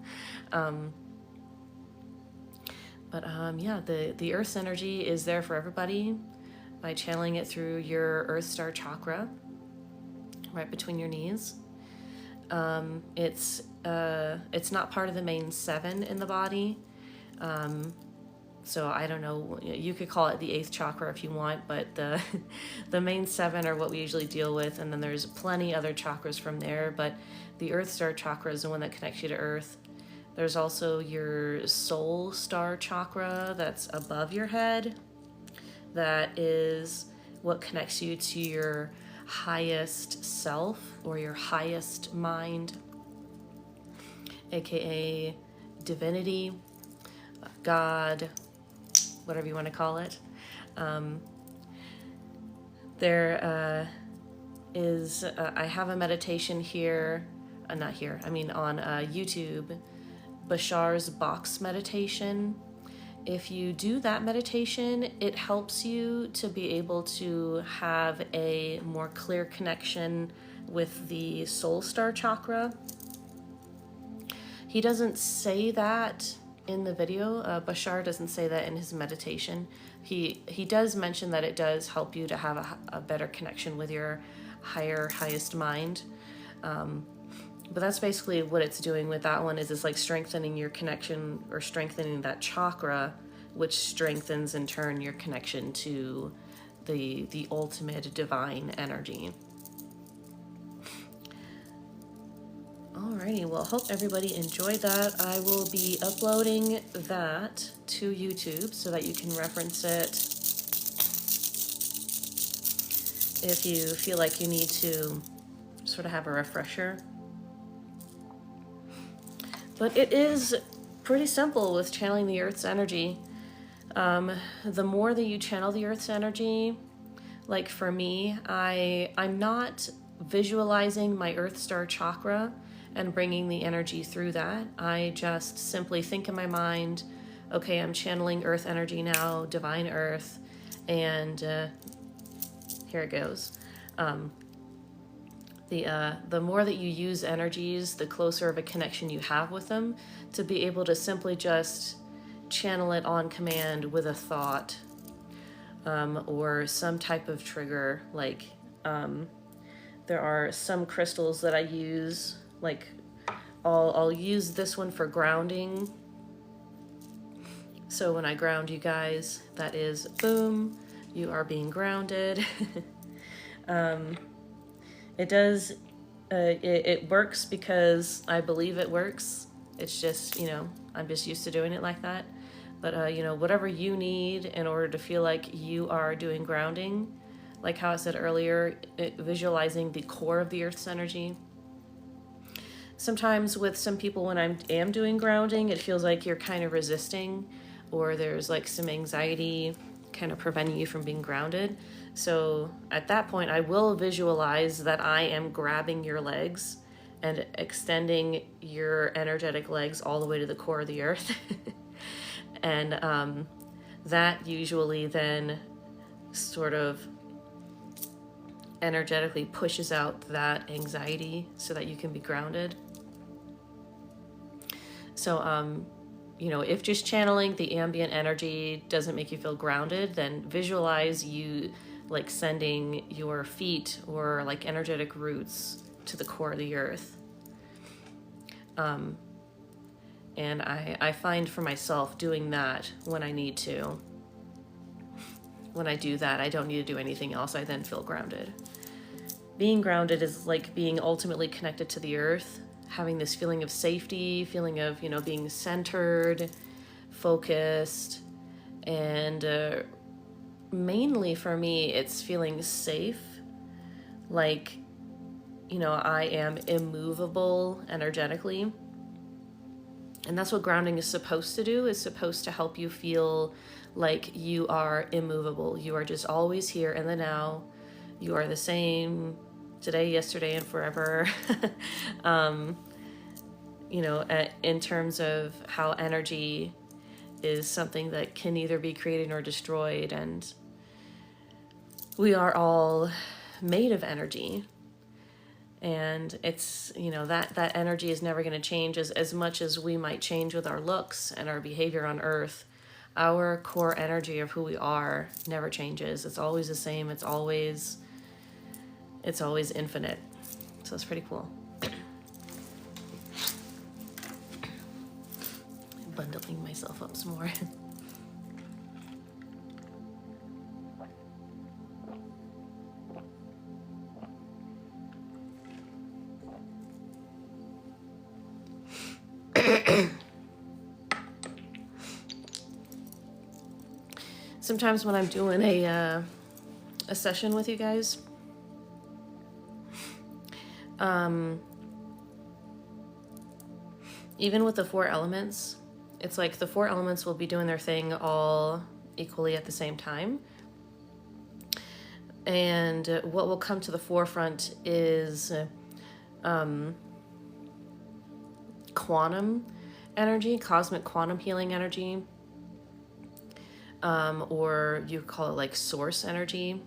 The Earth's energy is there for everybody by channeling it through your Earth Star chakra, right between your knees. It's not part of the main 7 in the body. So I don't know, you could call it the 8th chakra if you want, but the main 7 are what we usually deal with, and then there's plenty other chakras from there, but the Earth Star chakra is the one that connects you to Earth. There's also your Soul Star chakra that's above your head. That is what connects you to your highest self or your highest mind, aka divinity, God, whatever you want to call it. I have a meditation here, on YouTube, Bashar's box meditation. If you do that meditation, it helps you to be able to have a more clear connection with the Soul Star chakra. He doesn't say that in the video. Bashar doesn't say that in his meditation. He does mention that it does help you to have a better connection with your highest mind. But that's basically what it's doing with that one, is it's strengthening your connection or strengthening that chakra which strengthens in turn your connection to the ultimate divine energy. Alrighty, well, hope everybody enjoyed that. I will be uploading that to YouTube so that you can reference it if you feel like you need to sort of have a refresher. But it is pretty simple with channeling the Earth's energy. The more that you channel the Earth's energy, like for me, I'm not visualizing my Earth Star chakra and bringing the energy through that. I just simply think in my mind, okay, I'm channeling Earth energy now, divine Earth, and here it goes. The more that you use energies, the closer of a connection you have with them, to be able to simply just channel it on command with a thought, or some type of trigger. Like there are some crystals that I use, like I'll use this one for grounding. So when I ground you guys, that is boom, you are being grounded. It does, it works because I believe it works. It's just, I'm just used to doing it like that. But, whatever you need in order to feel like you are doing grounding, like how I said earlier, visualizing the core of the Earth's energy. Sometimes with some people, when I am doing grounding, it feels like you're kind of resisting, or there's like some anxiety kind of preventing you from being grounded. So at that point, I will visualize that I am grabbing your legs and extending your energetic legs all the way to the core of the earth. And that usually then sort of energetically pushes out that anxiety so that you can be grounded. So, if just channeling the ambient energy doesn't make you feel grounded, then visualize you like sending your feet or like energetic roots to the core of the earth. And I find for myself doing that when I need to. When I do that, I don't need to do anything else. I then feel grounded. Being grounded is like being ultimately connected to the earth, having this feeling of safety, feeling of, being centered, focused, and mainly for me, it's feeling safe. Like, I am immovable energetically. And that's what grounding is supposed to do, is supposed to help you feel like you are immovable. You are just always here in the now. You are the same today, yesterday, and forever. In terms of how energy is something that can neither be created nor destroyed. And we are all made of energy. And it's, that energy is never going to change as much as we might change with our looks and our behavior on earth. Our core energy of who we are never changes. It's always the same. It's always infinite. So it's pretty cool. Bundling myself up some more. Sometimes when I'm doing a session with you guys, even with the 4 elements, it's like the 4 elements will be doing their thing all equally at the same time. And what will come to the forefront is quantum energy, cosmic quantum healing energy, or you call it like source energy.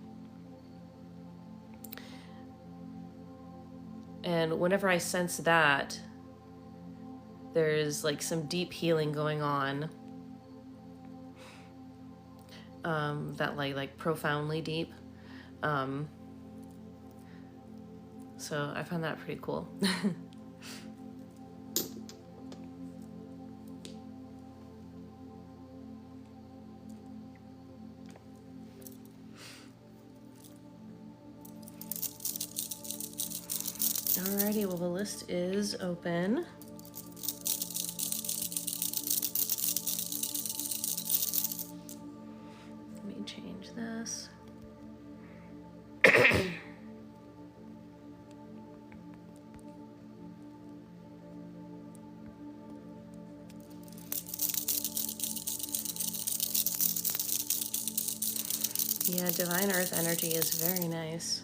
And whenever I sense that, there's like some deep healing going on, that like profoundly deep. So I found that pretty cool. Alrighty, well, the list is open. Let me change this. Yeah, Divine Earth energy is very nice.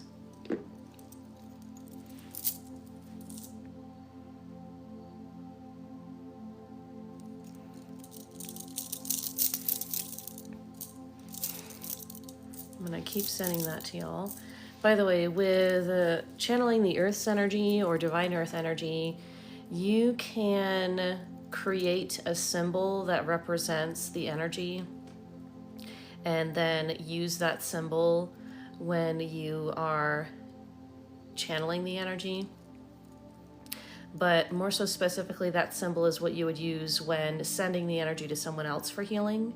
I'm going to keep sending that to y'all. By the way, with channeling the Earth's energy or Divine Earth energy, you can create a symbol that represents the energy and then use that symbol when you are channeling the energy. But more so specifically, that symbol is what you would use when sending the energy to someone else for healing,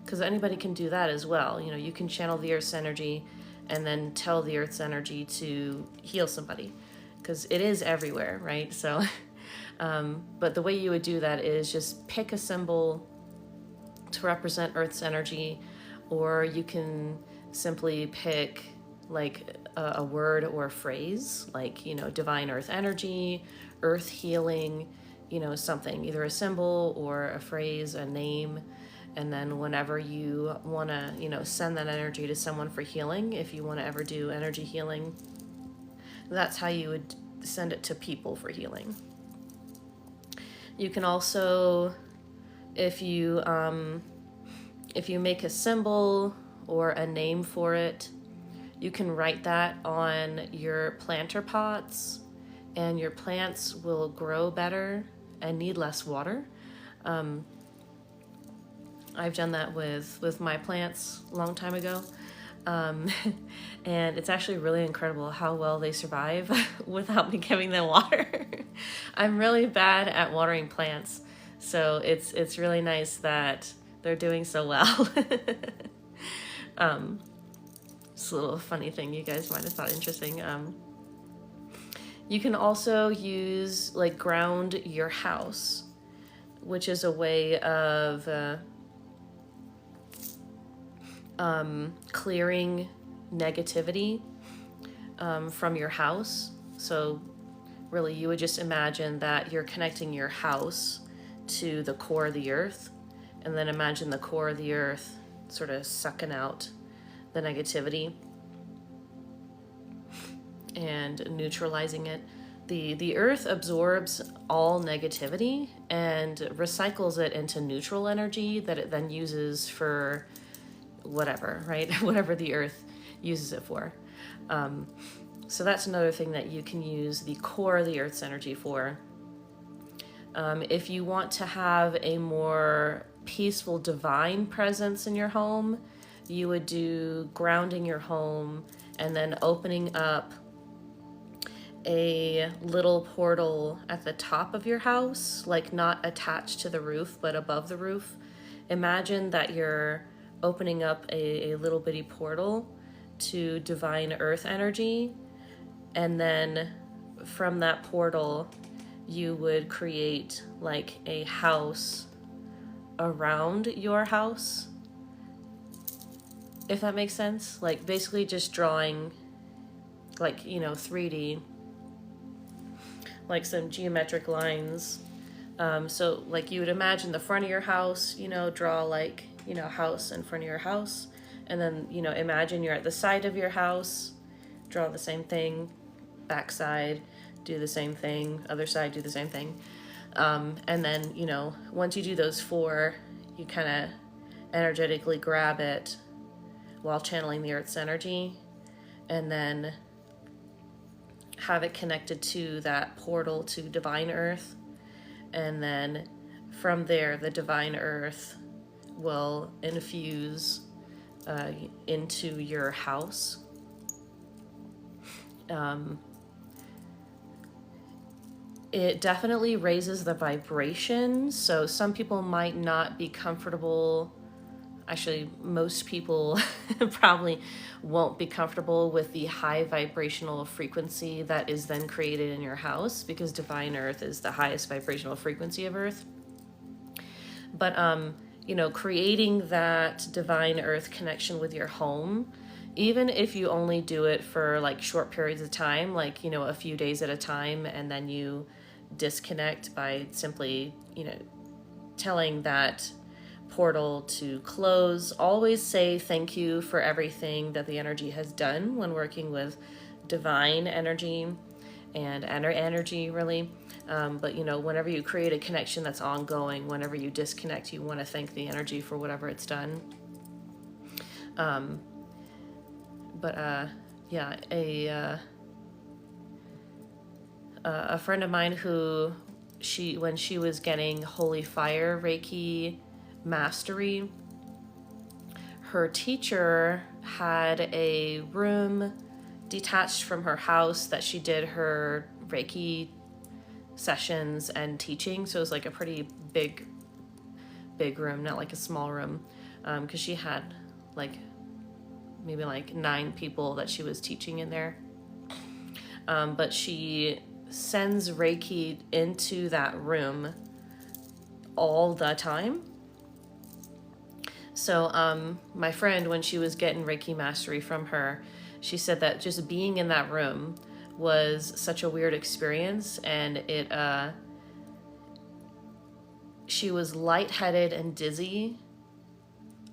because anybody can do that as well. You know, you can channel the Earth's energy and then tell the Earth's energy to heal somebody, because it is everywhere, right? So, but the way you would do that is just pick a symbol to represent Earth's energy, or you can simply pick like a word or a phrase, like, you know, Divine Earth energy, Earth healing, you know, something, either a symbol or a phrase, a name. And then whenever you want to, you know, send that energy to someone for healing, if you want to ever do energy healing, that's how you would send it to people for healing. You can also, if you make a symbol or a name for it, you can write that on your planter pots, and your plants will grow better and need less water. I've done that with my plants a long time ago. And it's actually really incredible how well they survive without me giving them water. I'm really bad at watering plants, so it's really nice that they're doing so well. It's a little funny thing you guys might have thought interesting. You can also use, like, ground your house, which is a way of clearing negativity from your house. So really, you would just imagine that you're connecting your house to the core of the earth, and then imagine the core of the earth sort of sucking out the negativity and neutralizing it. The earth absorbs all negativity and recycles it into neutral energy that it then uses for whatever, right? Whatever the earth uses it for. So that's another thing that you can use the core of the earth's energy for. If you want to have a more peaceful divine presence in your home, you would do grounding your home and then opening up a little portal at the top of your house, like not attached to the roof, but above the roof. Imagine that you're opening up a little bitty portal to divine earth energy, and then from that portal you would create like a house around your house, if that makes sense. Like basically just drawing, like, you know, 3D, like some geometric lines. So like you would imagine the front of your house, you know, draw like, you know, house in front of your house, and then, you know, imagine you're at the side of your house, draw the same thing, back side, do the same thing, other side, do the same thing. And then, you know, once you do those 4, you kind of energetically grab it while channeling the earth's energy, and then have it connected to that portal to divine earth. And then from there, the divine earth will infuse into your house. It definitely raises the vibration. So some people might not be comfortable Actually, most people probably won't be comfortable with the high vibrational frequency that is then created in your house, because divine earth is the highest vibrational frequency of earth. But creating that divine earth connection with your home, even if you only do it for like short periods of time, like a few days at a time, and then you disconnect by simply telling that portal to close. Always say thank you for everything that the energy has done when working with divine energy and energy, really. But whenever you create a connection that's ongoing, whenever you disconnect, you want to thank the energy for whatever it's done. A friend of mine who when she was getting holy fire Reiki mastery, her teacher had a room detached from her house that she did her Reiki sessions and teaching. So it was like a pretty big room, not like a small room, because she had maybe 9 people that she was teaching in there. But she sends Reiki into that room all the time. So my friend, when she was getting Reiki mastery from her, she said that just being in that room was such a weird experience, and she was lightheaded and dizzy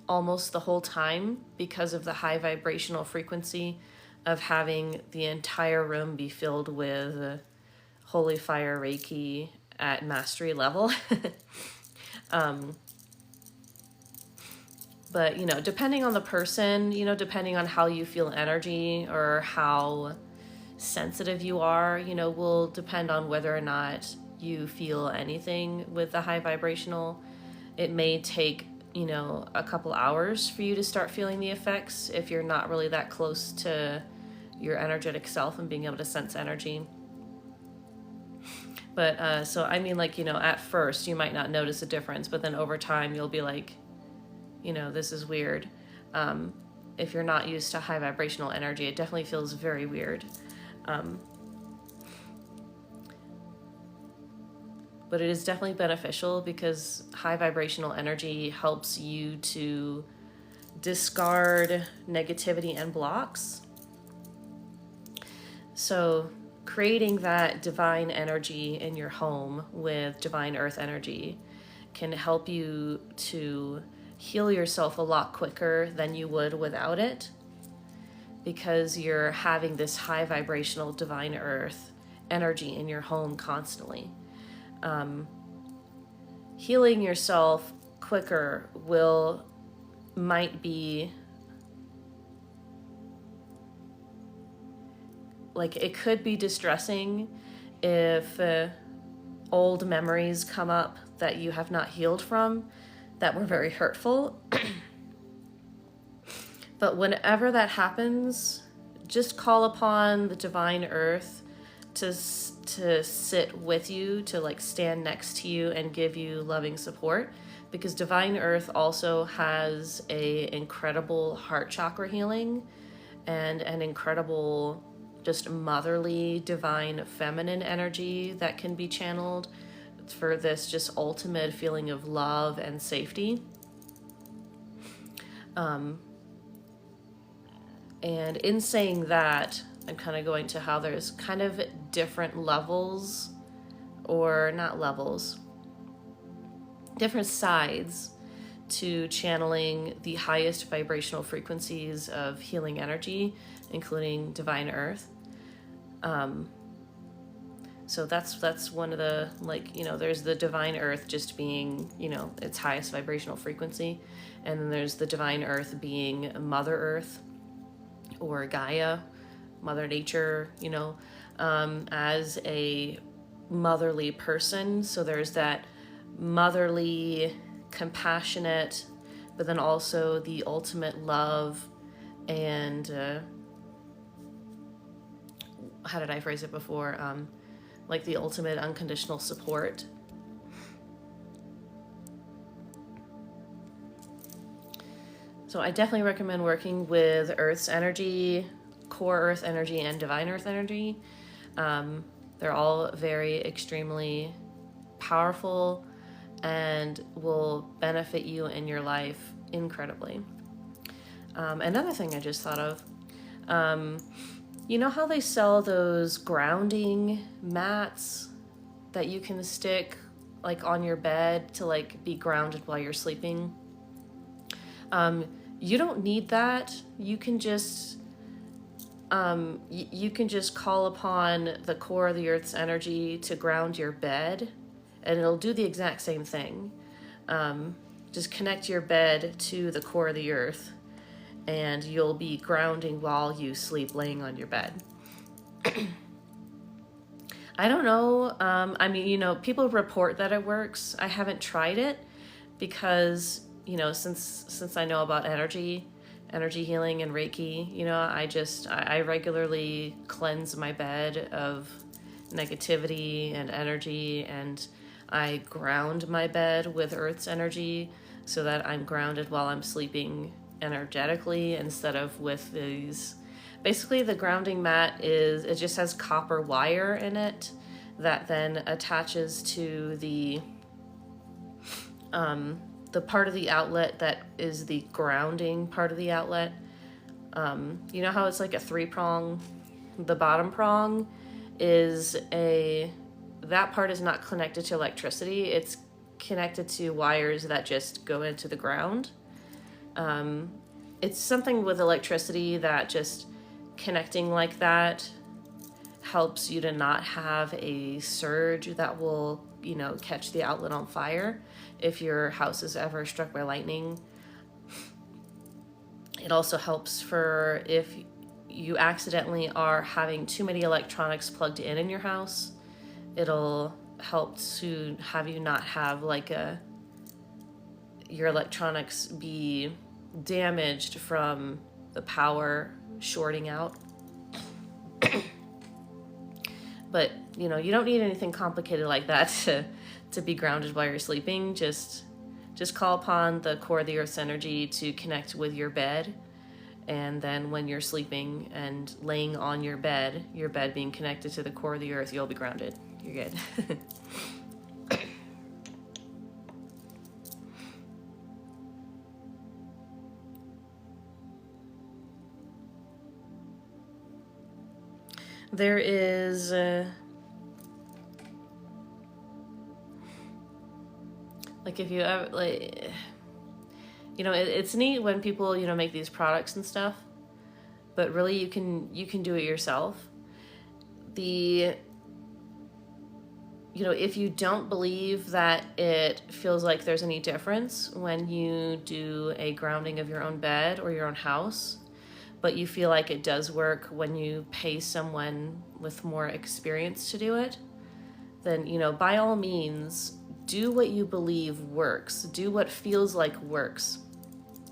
almost the whole time because of the high vibrational frequency of having the entire room be filled with holy fire Reiki at mastery level. But, depending on the person, depending on how you feel energy or how sensitive you are, will depend on whether or not you feel anything with the high vibrational. It may take, a couple hours for you to start feeling the effects if you're not really that close to your energetic self and being able to sense energy. But so I mean, at first you might not notice a difference, but then over time you'll be like, this is weird. If you're not used to high vibrational energy, it definitely feels very weird. But it is definitely beneficial because high vibrational energy helps you to discard negativity and blocks. So creating that divine energy in your home with divine earth energy can help you to heal yourself a lot quicker than you would without it, because you're having this high vibrational divine earth energy in your home constantly. Healing yourself quicker might be it could be distressing if old memories come up that you have not healed from that were very hurtful. But whenever that happens, just call upon the divine earth to sit with you, to stand next to you and give you loving support, because divine earth also has a incredible heart chakra healing and an incredible just motherly divine feminine energy that can be channeled for this just ultimate feeling of love and safety. And in saying that, I'm kind of going to how there's kind of different levels, or not levels, different sides to channeling the highest vibrational frequencies of healing energy, including divine earth. So that's one of the, there's the divine earth just being, its highest vibrational frequency. And then there's the divine earth being Mother Earth or Gaia, Mother Nature, as a motherly person. So there's that motherly, compassionate, but then also the ultimate love and, how did I phrase it before? The ultimate unconditional support. So I definitely recommend working with Earth's energy, core Earth energy, and divine Earth energy. They're all very extremely powerful and will benefit you in your life incredibly. Another thing I just thought of, you know how they sell those grounding mats that you can stick like on your bed to like be grounded while you're sleeping? You don't need that. You can just you can just call upon the core of the Earth's energy to ground your bed, and it'll do the exact same thing. Just connect your bed to the core of the Earth, and you'll be grounding while you sleep, laying on your bed. I don't know. I mean, you know, people report that it works. I haven't tried it because, you know, since I know about energy healing and Reiki, you know, I regularly cleanse my bed of negativity and energy, and I ground my bed with Earth's energy so that I'm grounded while I'm sleeping energetically instead of with these. Basically, the grounding mat it just has copper wire in it that then attaches to the part of the outlet that is the grounding part of the outlet. You know how it's like a 3-prong? The bottom prong that part is not connected to electricity. It's connected to wires that just go into the ground. It's something with electricity that just connecting like that helps you to not have a surge that will, you know, catch the outlet on fire if your house is ever struck by lightning. It also helps for if you accidentally are having too many electronics plugged in your house. It'll help to have you not have like your electronics be damaged from the power shorting out. But, you know, you don't need anything complicated like that to be grounded while you're sleeping. Just call upon the core of the Earth's energy to connect with your bed. And then when you're sleeping and laying on your bed being connected to the core of the Earth, you'll be grounded. You're good. There is like if you ever like, you know, it's neat when people, you know, make these products and stuff, but really you can do it yourself. You know, if you don't believe that it feels like there's any difference when you do a grounding of your own bed or your own house, but you feel like it does work when you pay someone with more experience to do it, then, you know, by all means, do what you believe works. Do what feels like works.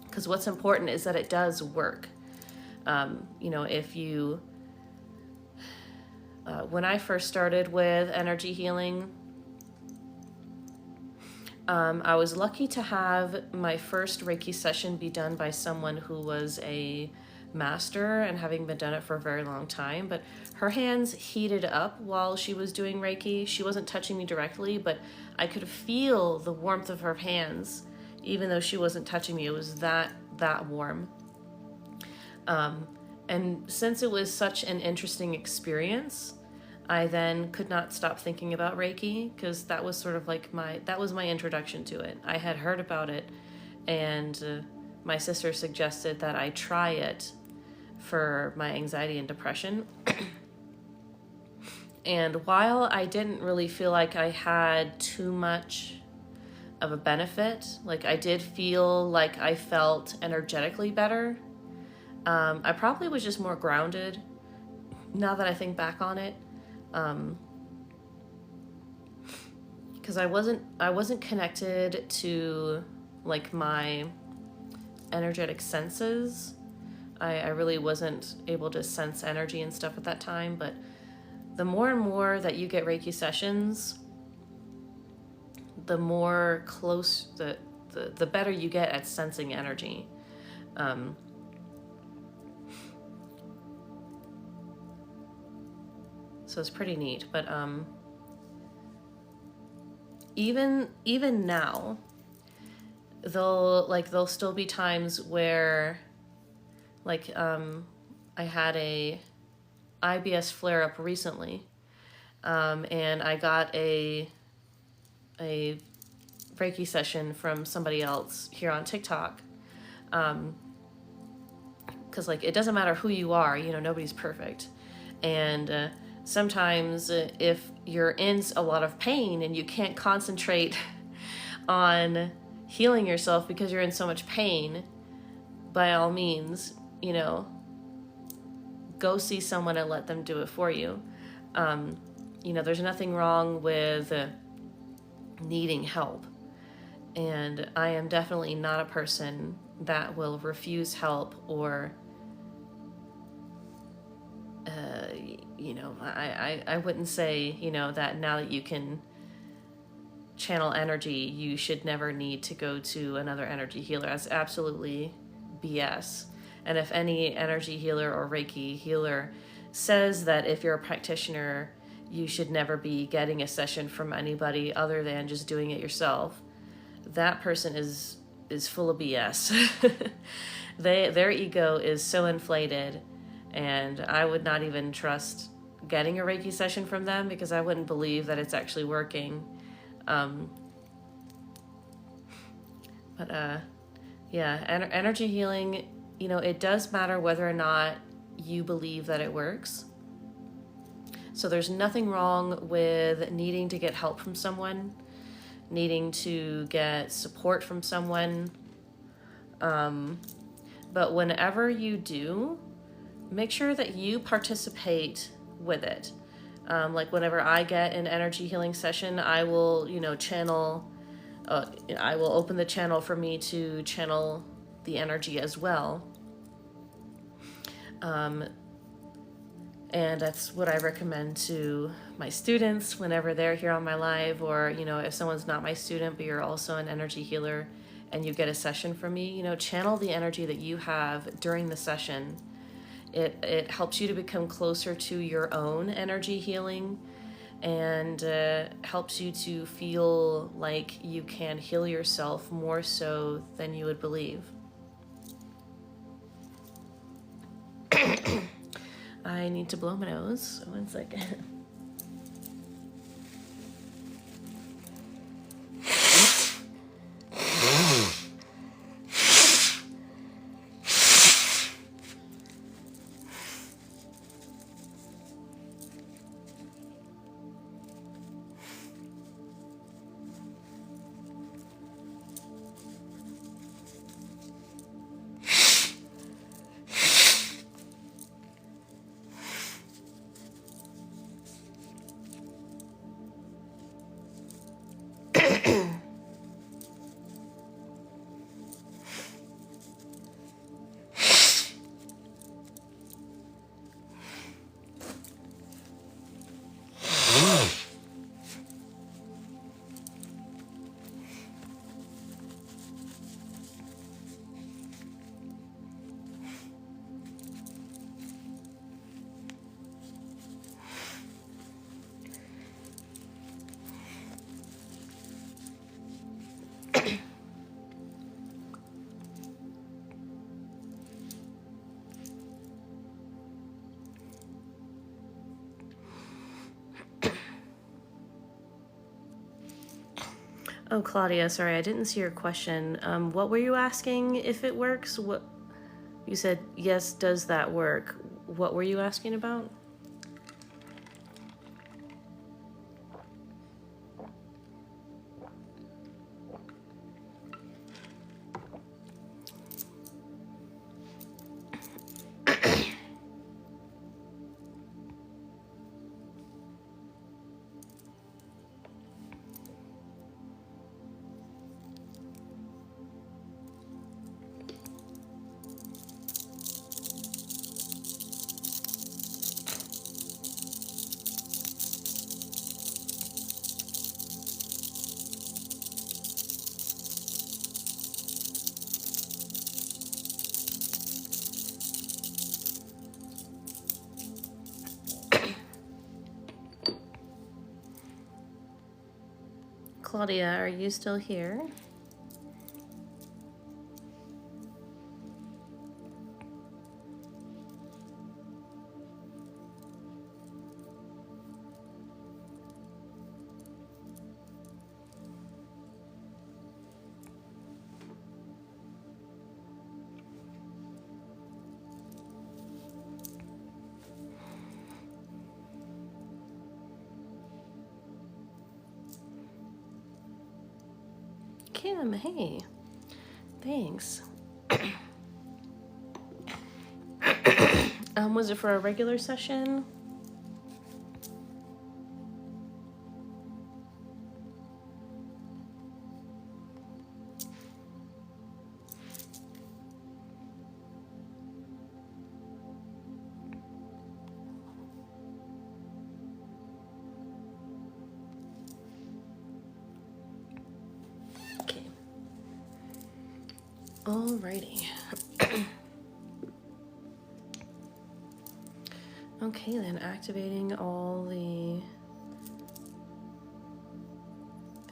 Because what's important is that it does work. You know, if you... when I first started with energy healing, I was lucky to have my first Reiki session be done by someone who was a master and having been done it for a very long time, but her hands heated up while she was doing Reiki. She wasn't touching me directly, but I could feel the warmth of her hands, even though she wasn't touching me. It was that warm. And since it was such an interesting experience, I then could not stop thinking about Reiki, because that was sort of like my introduction to it. I had heard about it, and my sister suggested that I try it for my anxiety and depression. And while I didn't really feel like I had too much of a benefit, like I did feel like I felt energetically better. I probably was just more grounded now that I think back on it. Because I wasn't connected to like my energetic senses. I really wasn't able to sense energy and stuff at that time, but the more and more that you get Reiki sessions, the more close, the better you get at sensing energy. Um, so it's pretty neat. But even now, there'll still be times where, like, I had a IBS flare up recently, and I got a Reiki session from somebody else here on TikTok. Because like, it doesn't matter who you are, nobody's perfect, and sometimes if you're in a lot of pain and you can't concentrate on healing yourself because you're in so much pain, by all means, go see someone and let them do it for you. There's nothing wrong with needing help. And I am definitely not a person that will refuse help or, I wouldn't say, that now that you can channel energy, you should never need to go to another energy healer. That's absolutely BS. And if any energy healer or Reiki healer says that if you're a practitioner, you should never be getting a session from anybody other than just doing it yourself, that person is full of BS. Their ego is so inflated, and I would not even trust getting a Reiki session from them because I wouldn't believe that it's actually working. Energy healing, it does matter whether or not you believe that it works. So there's nothing wrong with needing to get help from someone, needing to get support from someone. But whenever you do, make sure that you participate with it. Like whenever I get an energy healing session, I will, channel, I will open the channel for me to channel the energy as well. And that's what I recommend to my students whenever they're here on my live, or, if someone's not my student, but you're also an energy healer and you get a session from me, channel the energy that you have during the session. It helps you to become closer to your own energy healing, and helps you to feel like you can heal yourself more so than you would believe. I need to blow my nose. So 1 second. Oh, Claudia, sorry, I didn't see your question. What were you asking if it works? What you said, yes, does that work? What were you asking about? Claudia, are you still here? Kim, hey, thanks. Was it for a regular session? Okay. Alrighty. Okay, then activating all the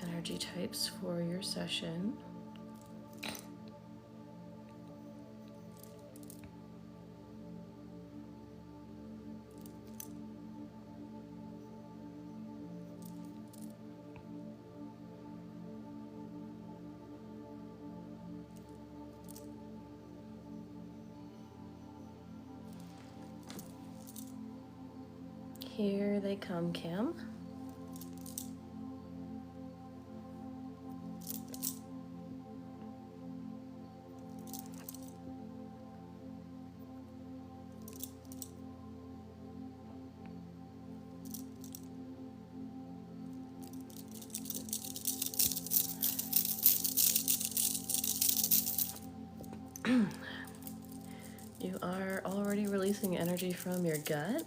energy types for your session. Here they come, Kim. You are already releasing energy from your gut.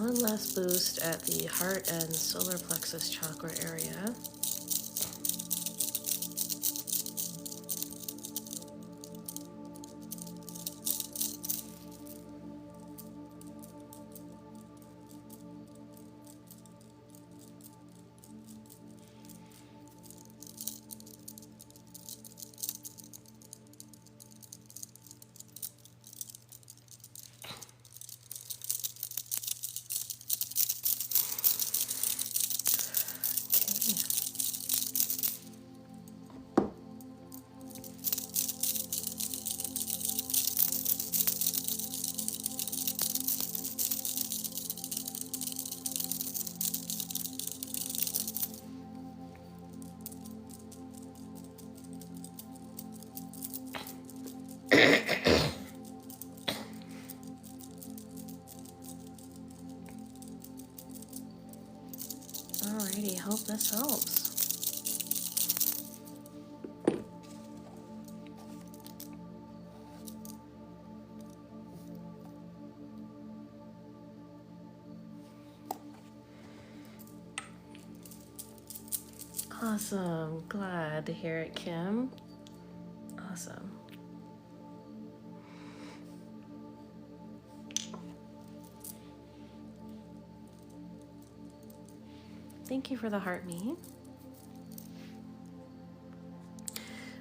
one last boost at the heart and solar plexus chakra area. Alrighty, hope this helps. Awesome. Glad to hear it, Kim. Awesome. Thank you for the heart me.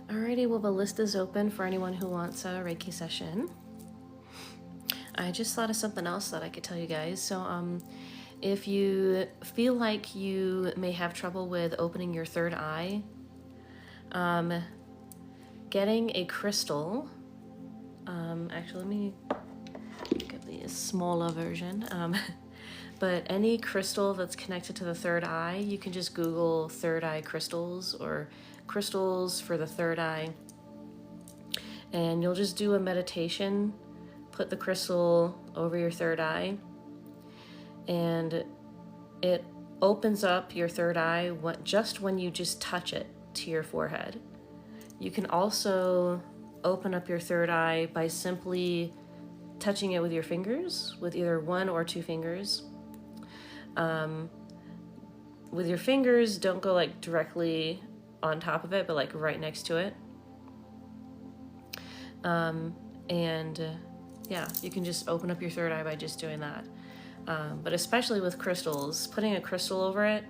Alrighty, well, the list is open for anyone who wants a Reiki session. I just thought of something else that I could tell you guys. So, if you feel like you may have trouble with opening your third eye, getting a crystal, actually, let me give the smaller version. But any crystal that's connected to the third eye, you can just Google third eye crystals or crystals for the third eye. And you'll just do a meditation, put the crystal over your third eye, and it opens up your third eye just when you just touch it to your forehead. You can also open up your third eye by simply touching it with your fingers, with either one or two fingers. With your fingers, don't go like directly on top of it, but like right next to it. Yeah, you can just open up your third eye by just doing that. But especially with crystals, putting a crystal over it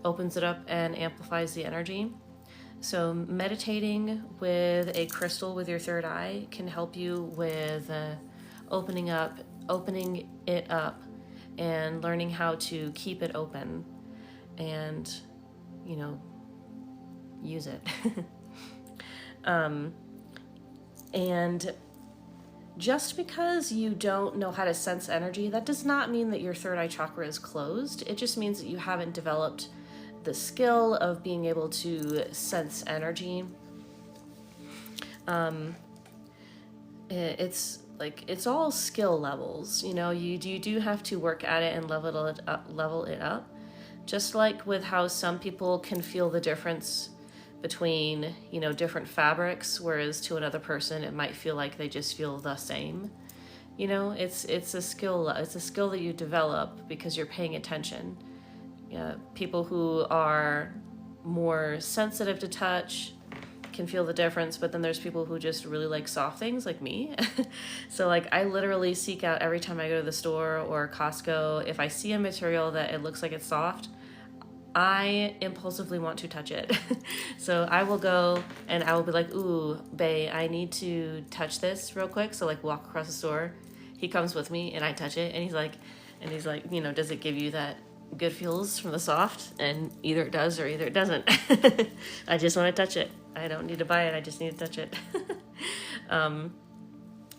opens it up and amplifies the energy. So meditating with a crystal with your third eye can help you with opening it up and learning how to keep it open and, you know, use it. And just because you don't know how to sense energy, that does not mean that your third eye chakra is closed. It just means that you haven't developed the skill of being able to sense energy. It's all skill levels, you know. You do have to work at it and level it up. Just like with how some people can feel the difference between, you know, different fabrics, whereas to another person it might feel like they just feel the same. You know, it's a skill. It's a skill that you develop because you're paying attention. People who are more sensitive to touch can feel the difference, but then there's people who just really like soft things, like me. So like I literally seek out every time I go to the store or Costco, if I see a material that it looks like it's soft, I impulsively want to touch it. So I will go and I will be like, ooh, bae, I need to touch this real quick. So like walk across the store. He comes with me and I touch it, and he's like, you know, does it give you that good feels from the soft? And either it does or either it doesn't. I just want to touch it. I don't need to buy it. I just need to touch it. But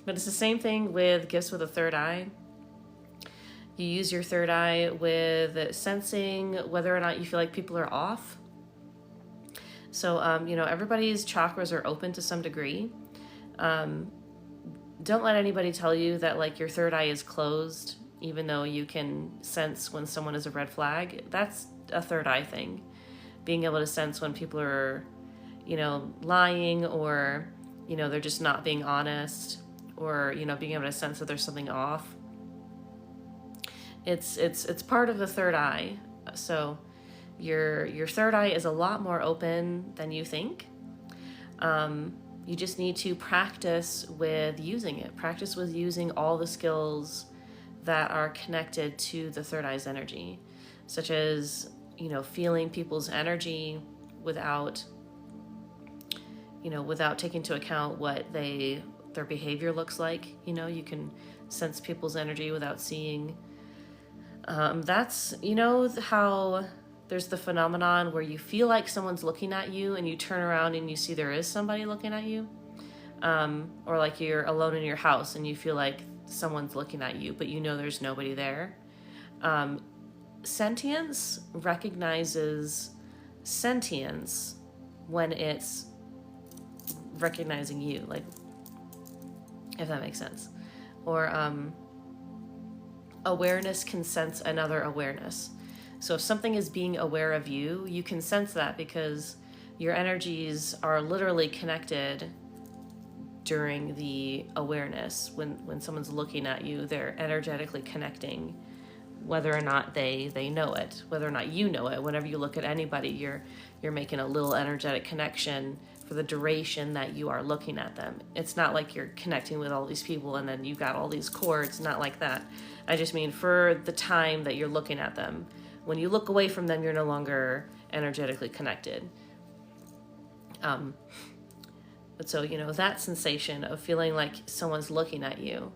it's the same thing with gifts with a third eye. You use your third eye with sensing whether or not you feel like people are off. So, you know, everybody's chakras are open to some degree. Don't let anybody tell you that like your third eye is closed, even though you can sense when someone is a red flag. That's a third eye thing. Being able to sense when people are, you know, lying, or, you know, they're just not being honest, or, you know, being able to sense that there's something off. It's part of the third eye. So your third eye is a lot more open than you think. You just need to practice with using it. Practice with using all the skills that are connected to the third eye's energy, such as, feeling people's energy without taking into account what their behavior looks like. You can sense people's energy without seeing. That's, how there's the phenomenon where you feel like someone's looking at you and you turn around and you see there is somebody looking at you. Or like you're alone in your house and you feel like someone's looking at you, but there's nobody there. Sentience recognizes sentience when it's recognizing you, like, if that makes sense. Or awareness can sense another awareness. So if something is being aware of you, you can sense that because your energies are literally connected during the awareness. When someone's looking at you, they're energetically connecting, whether or not they know it, whether or not you know it. Whenever you look at anybody, you're making a little energetic connection for the duration that you are looking at them. It's not like you're connecting with all these people and then you've got all these cords, not like that. I just mean for the time that you're looking at them. When you look away from them, you're no longer energetically connected. But so, that sensation of feeling like someone's looking at you,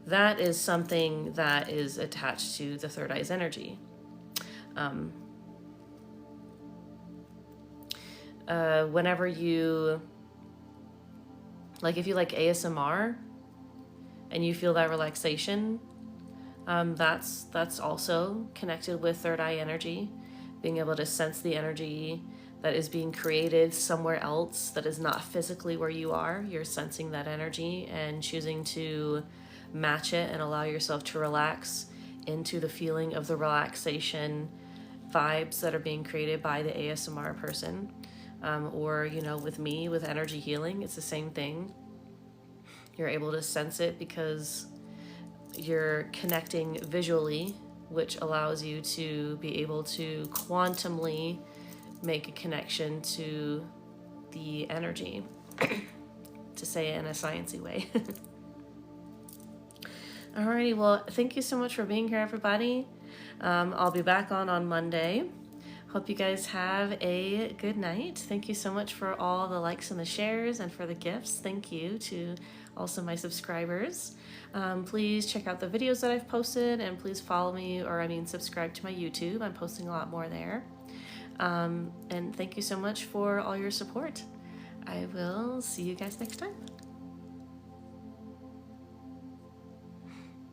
that is something that is attached to the third eye's energy. Whenever you, like if you like ASMR and you feel that relaxation, that's also connected with third eye energy, being able to sense the energy that is being created somewhere else that is not physically where you are. You're sensing that energy and choosing to match it and allow yourself to relax into the feeling of the relaxation vibes that are being created by the ASMR person. Or, with me, with energy healing, it's the same thing. You're able to sense it because you're connecting visually, which allows you to be able to quantumly make a connection to the energy, to say it in a sciencey way. Alrighty, well, thank you so much for being here, everybody. I'll be back on Monday. Hope you guys have a good night. Thank you so much for all the likes and the shares and for the gifts. Thank you to also my subscribers. Please check out the videos that I've posted and please follow me, subscribe to my YouTube. I'm posting a lot more there. And thank you so much for all your support. I will see you guys next time.